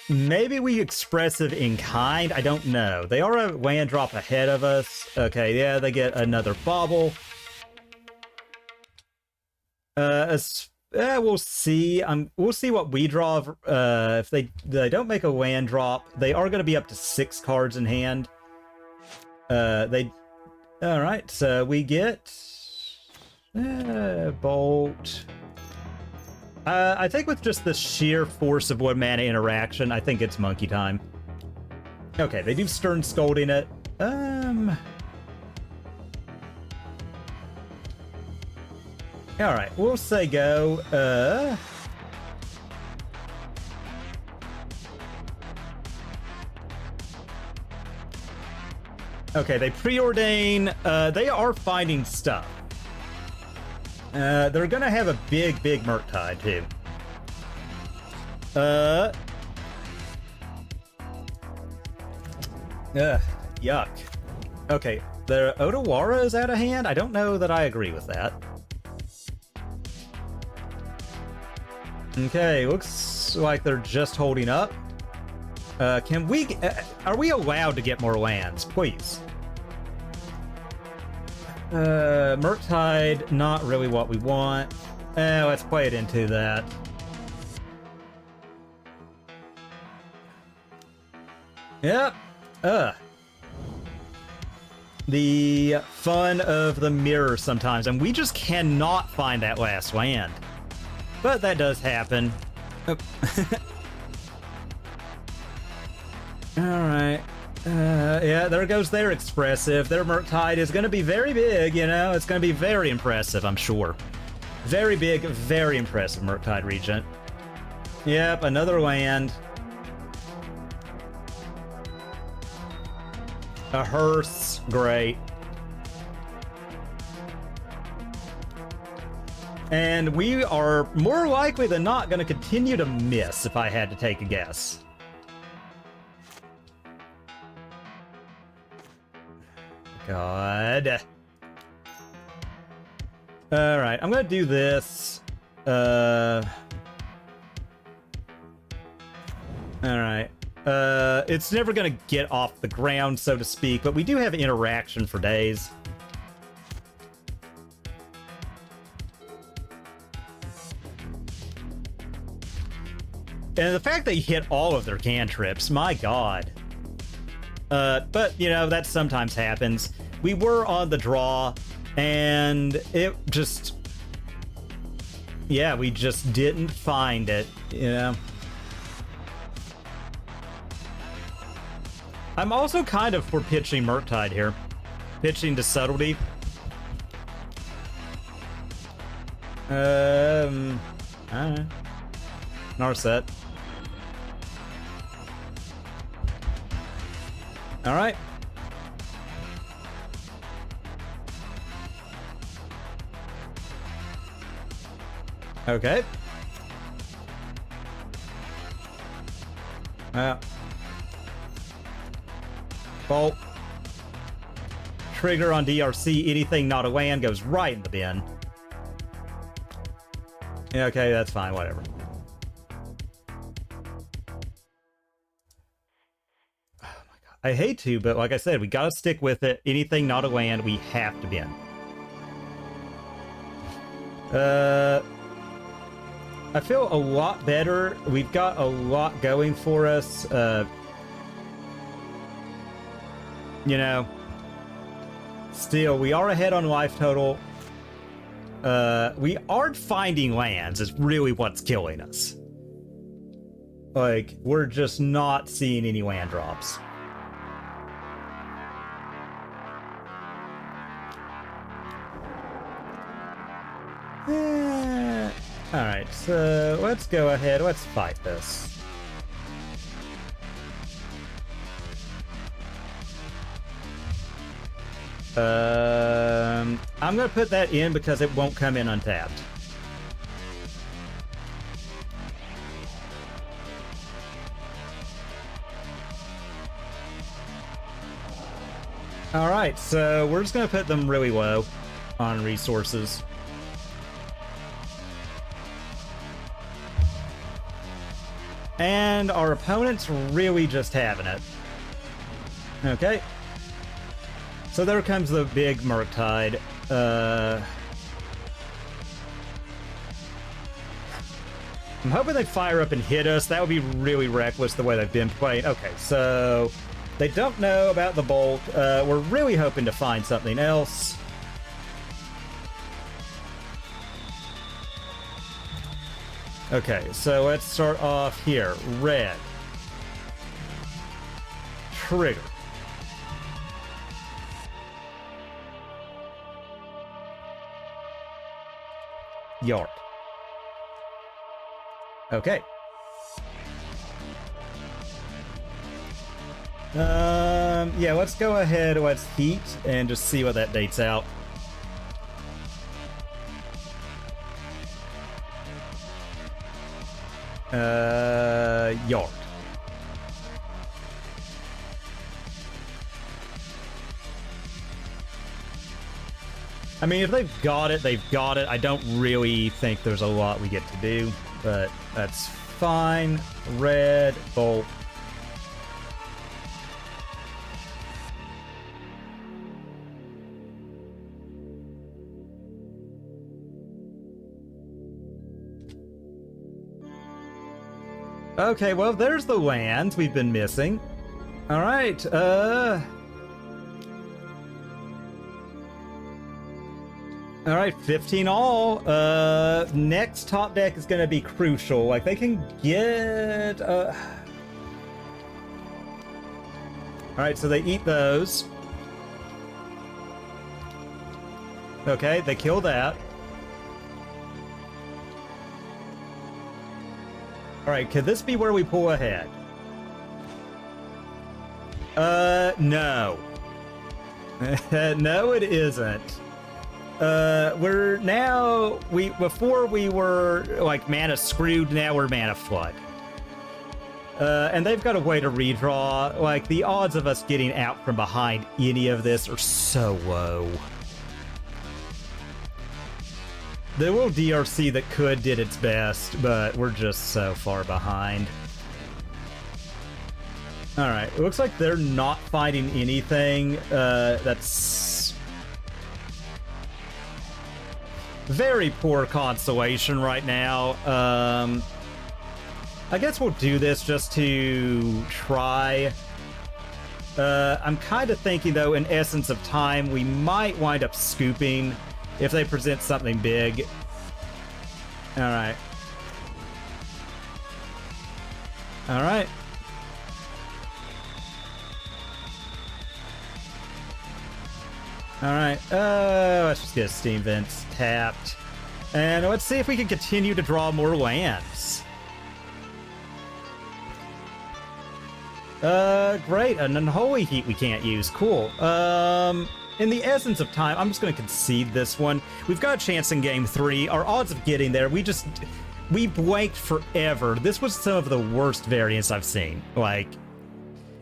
Maybe we Expressive in kind? I don't know. They are a land drop ahead of us. Okay, yeah, they get another Bauble. We'll see. We'll see what we draw. If they don't make a land drop, they are going to be up to 6 cards in hand. All right, so we get Bolt. I think with just the sheer force of 1 mana interaction, I think it's monkey time. Okay, they do Stern Scolding it. All right, we'll say go. Okay, they preordain. They are finding stuff. They're gonna have a big Murktide too. Yuck. Okay, the Otawara is out of hand? I don't know that I agree with that. Okay, looks like they're just holding up. Can we... are we allowed to get more lands? Please. Murktide, not really what we want. Let's play it into that. Yep. The fun of the mirror sometimes, and we just cannot find that last land. But that does happen. Oh. Alright. Yeah, there goes their Expressive. Their Murktide is going to be very big, you know? It's going to be very impressive, I'm sure. Very big, very impressive Murktide Regent. Yep, another land. A hearse. Great. And we are more likely than not going to continue to miss, if I had to take a guess. God. Alright, I'm gonna do this. Alright. It's never gonna get off the ground, so to speak, but we do have interaction for days. And the fact that you hit all of their cantrips, my god. But, you know, that sometimes happens. We were on the draw, and it just... yeah, we just didn't find it, you know? I'm also kind of for pitching Murktide here. Pitching to Subtlety. I don't know. Narset. Alright. Okay. Bolt. Trigger on DRC. Anything not a land goes right in the bin. Yeah, okay, that's fine. Whatever. Oh my god. I hate to, but like I said, we gotta stick with it. Anything not a land, we have to bin. I feel a lot better. We've got a lot going for us. You know, still, we are ahead on life total. We aren't finding lands is really what's killing us. Like, we're just not seeing any land drops. Alright, so let's go ahead. Let's fight this. I'm gonna put that in because it won't come in untapped. Alright, so we're just gonna put them really low on resources. And our opponent's really just having it. Okay. So there comes the big Murktide. I'm hoping they fire up and hit us. That would be really reckless the way they've been playing. Okay, so they don't know about the bolt. We're really hoping to find something else. Okay, so let's start off here. Red. Trigger. Yard. Okay. Yeah, let's go ahead, let's heat, and just see what that dates out. Yard. I mean, if they've got it, they've got it. I don't really think there's a lot we get to do, but that's fine. Red, bolt. Okay, well, there's the land we've been missing. All right, all right, 15 all. Next top deck is gonna be crucial. Like, they can get, all right, so they eat those. Okay, they kill that. All right, could this be where we pull ahead? No. No, it isn't. We're now, before we were like mana screwed, now we're mana flood. And they've got a way to redraw. Like, the odds of us getting out from behind any of this are so low. The little DRC that could did its best, but we're just so far behind. Alright, it looks like they're not finding anything. That's very poor consolation right now. I guess we'll do this just to try. I'm kind of thinking, though, in essence of time, we might wind up scooping if they present something big. Alright. Alright. Alright. Let's just get Steam Vents tapped. And let's see if we can continue to draw more lands. Great. An Unholy Heat we can't use. Cool. In the essence of time, I'm just going to concede this one. We've got a chance in game 3. Our odds of getting there, we blanked forever. This was some of the worst variants I've seen. Like,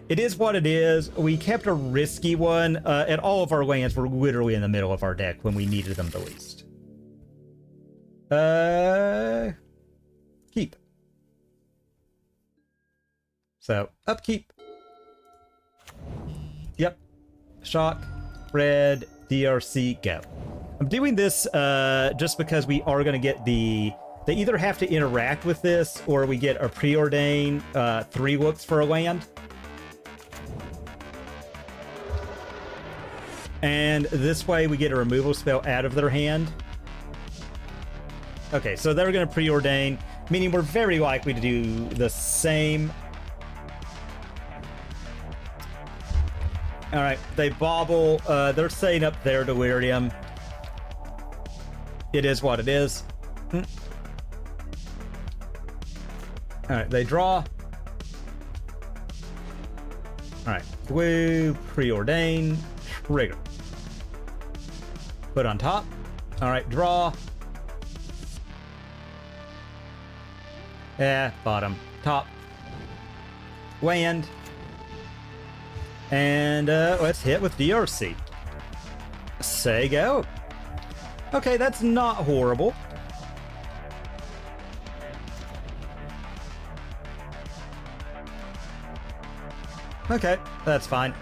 it is what it is. We kept a risky one, and all of our lands were literally in the middle of our deck when we needed them the least. Keep. So, upkeep. Yep. Shock. Red. DRC. Go. I'm doing this just because we are going to get the... They either have to interact with this, or we get a Preordain 3 looks for a land. And this way we get a removal spell out of their hand. Okay, so they're going to Preordain, meaning we're very likely to do the same. Alright, they Bauble. They're setting up their Delirium. It is what it is. Alright, they draw. Alright, blue, Preordain, trigger. Put on top. Alright, draw. Bottom. Top. Land. And let's hit with DRC. Say go. Okay, that's not horrible. Okay, that's fine.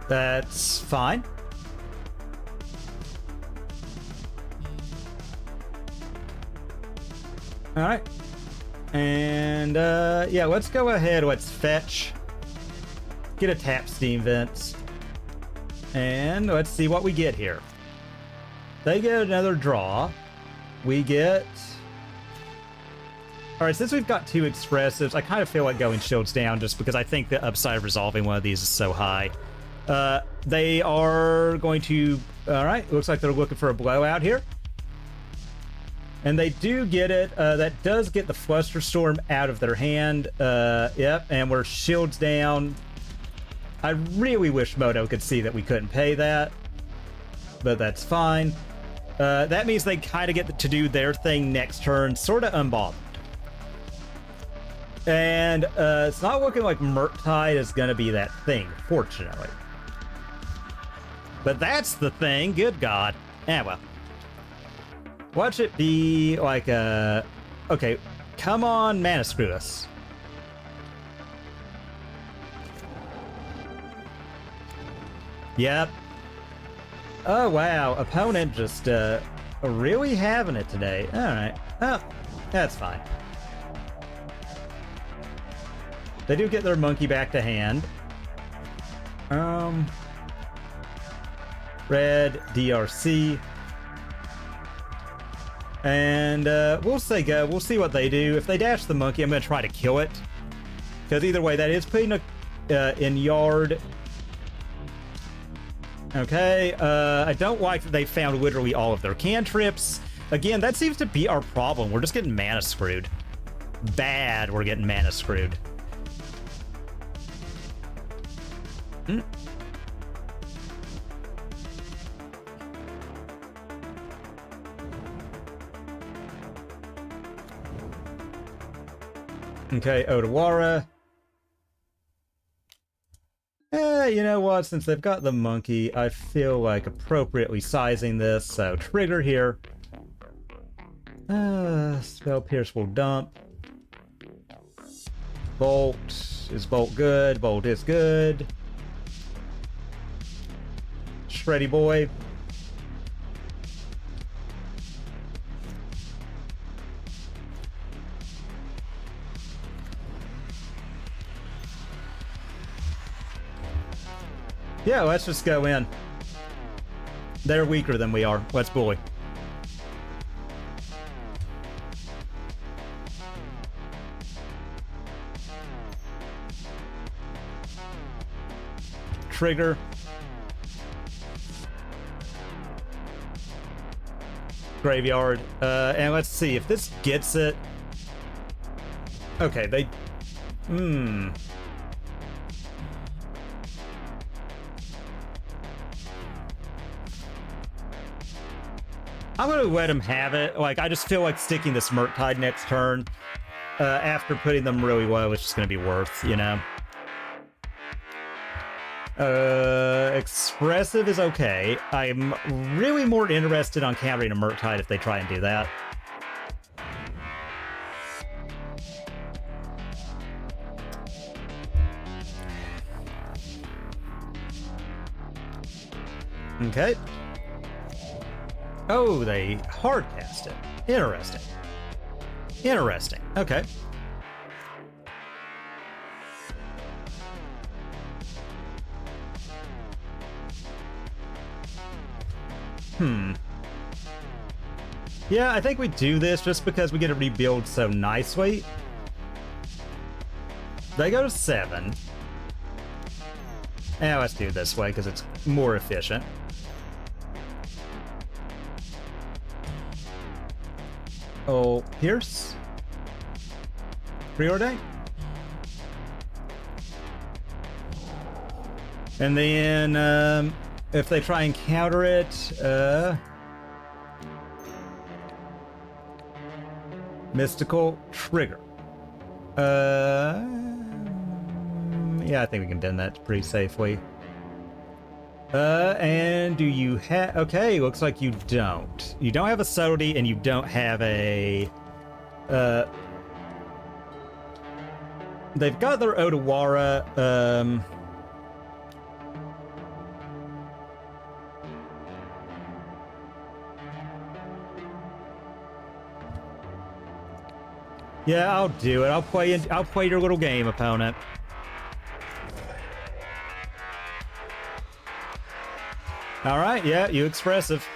That's fine. Alright. And, yeah, let's go ahead. Let's fetch. Get a tap Steam Vents. And let's see what we get here. They get another draw. We get... Alright, since we've got 2 expressives, I kind of feel like going Shields down just because I think the upside of resolving one of these is so high. They are going to... Alright, looks like they're looking for a blowout here. And they do get it. That does get the Flusterstorm out of their hand. Yep, and we're Shields down. I really wish Moto could see that we couldn't pay that. But that's fine. That means they kind of get to do their thing next turn, sort of unbothered. And it's not looking like Murktide is going to be that thing, fortunately. But that's the thing. Good God. Well. Watch it be like a... Okay, come on, mana screw us. Yep. Oh, wow. Opponent just really having it today. Alright. Oh, that's fine. They do get their monkey back to hand. Red, DRC. And we'll say go. We'll see what they do. If they dash the monkey, I'm going to try to kill it. Because either way, that is putting a in yard. Okay. I don't like that they found literally all of their cantrips. Again, that seems to be our problem. We're just getting mana screwed. Bad, we're getting mana screwed. Okay, Otawara. You know what? Since they've got the monkey, I feel like appropriately sizing this. So, trigger here. Spell Pierce will dump. Bolt. Is Bolt good? Bolt is good. Shreddy boy. Yeah, let's just go in. They're weaker than we are. Let's bully. trigger. Graveyard. And let's see if this gets it. Okay, they... I'm gonna let him have it. Like, I just feel like sticking this Murktide next turn, after putting them really low, it's just gonna be worth, you know? Expressive is okay. I'm really more interested on countering a Murktide if they try and do that. Okay. Oh, they hard cast it. Interesting. Interesting. Okay. Yeah, I think we do this just because we get to rebuild so nicely. They go to 7. Yeah, let's do it this way because it's more efficient. Oh, Pierce. Preordain. And then, if they try and counter it, Mystical Trigger. Yeah, I think we can do that pretty safely. And do you have... Okay, looks like you don't. You don't have a Subtlety, and you don't have a... They've got their Otawara, Yeah, I'll do it. I'll play your little game, opponent. All right, yeah, you expressive.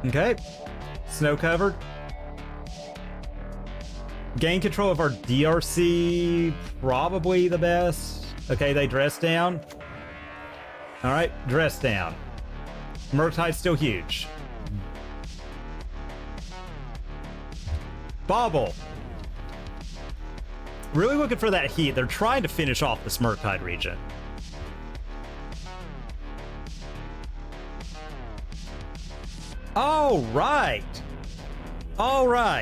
Okay, snow covered. Gain control of our DRC, probably the best. Okay, they dress down. All right, dress down. Murktide's still huge. Bauble. Really looking for that heat. They're trying to finish off this Murktide Regent. All right. All right.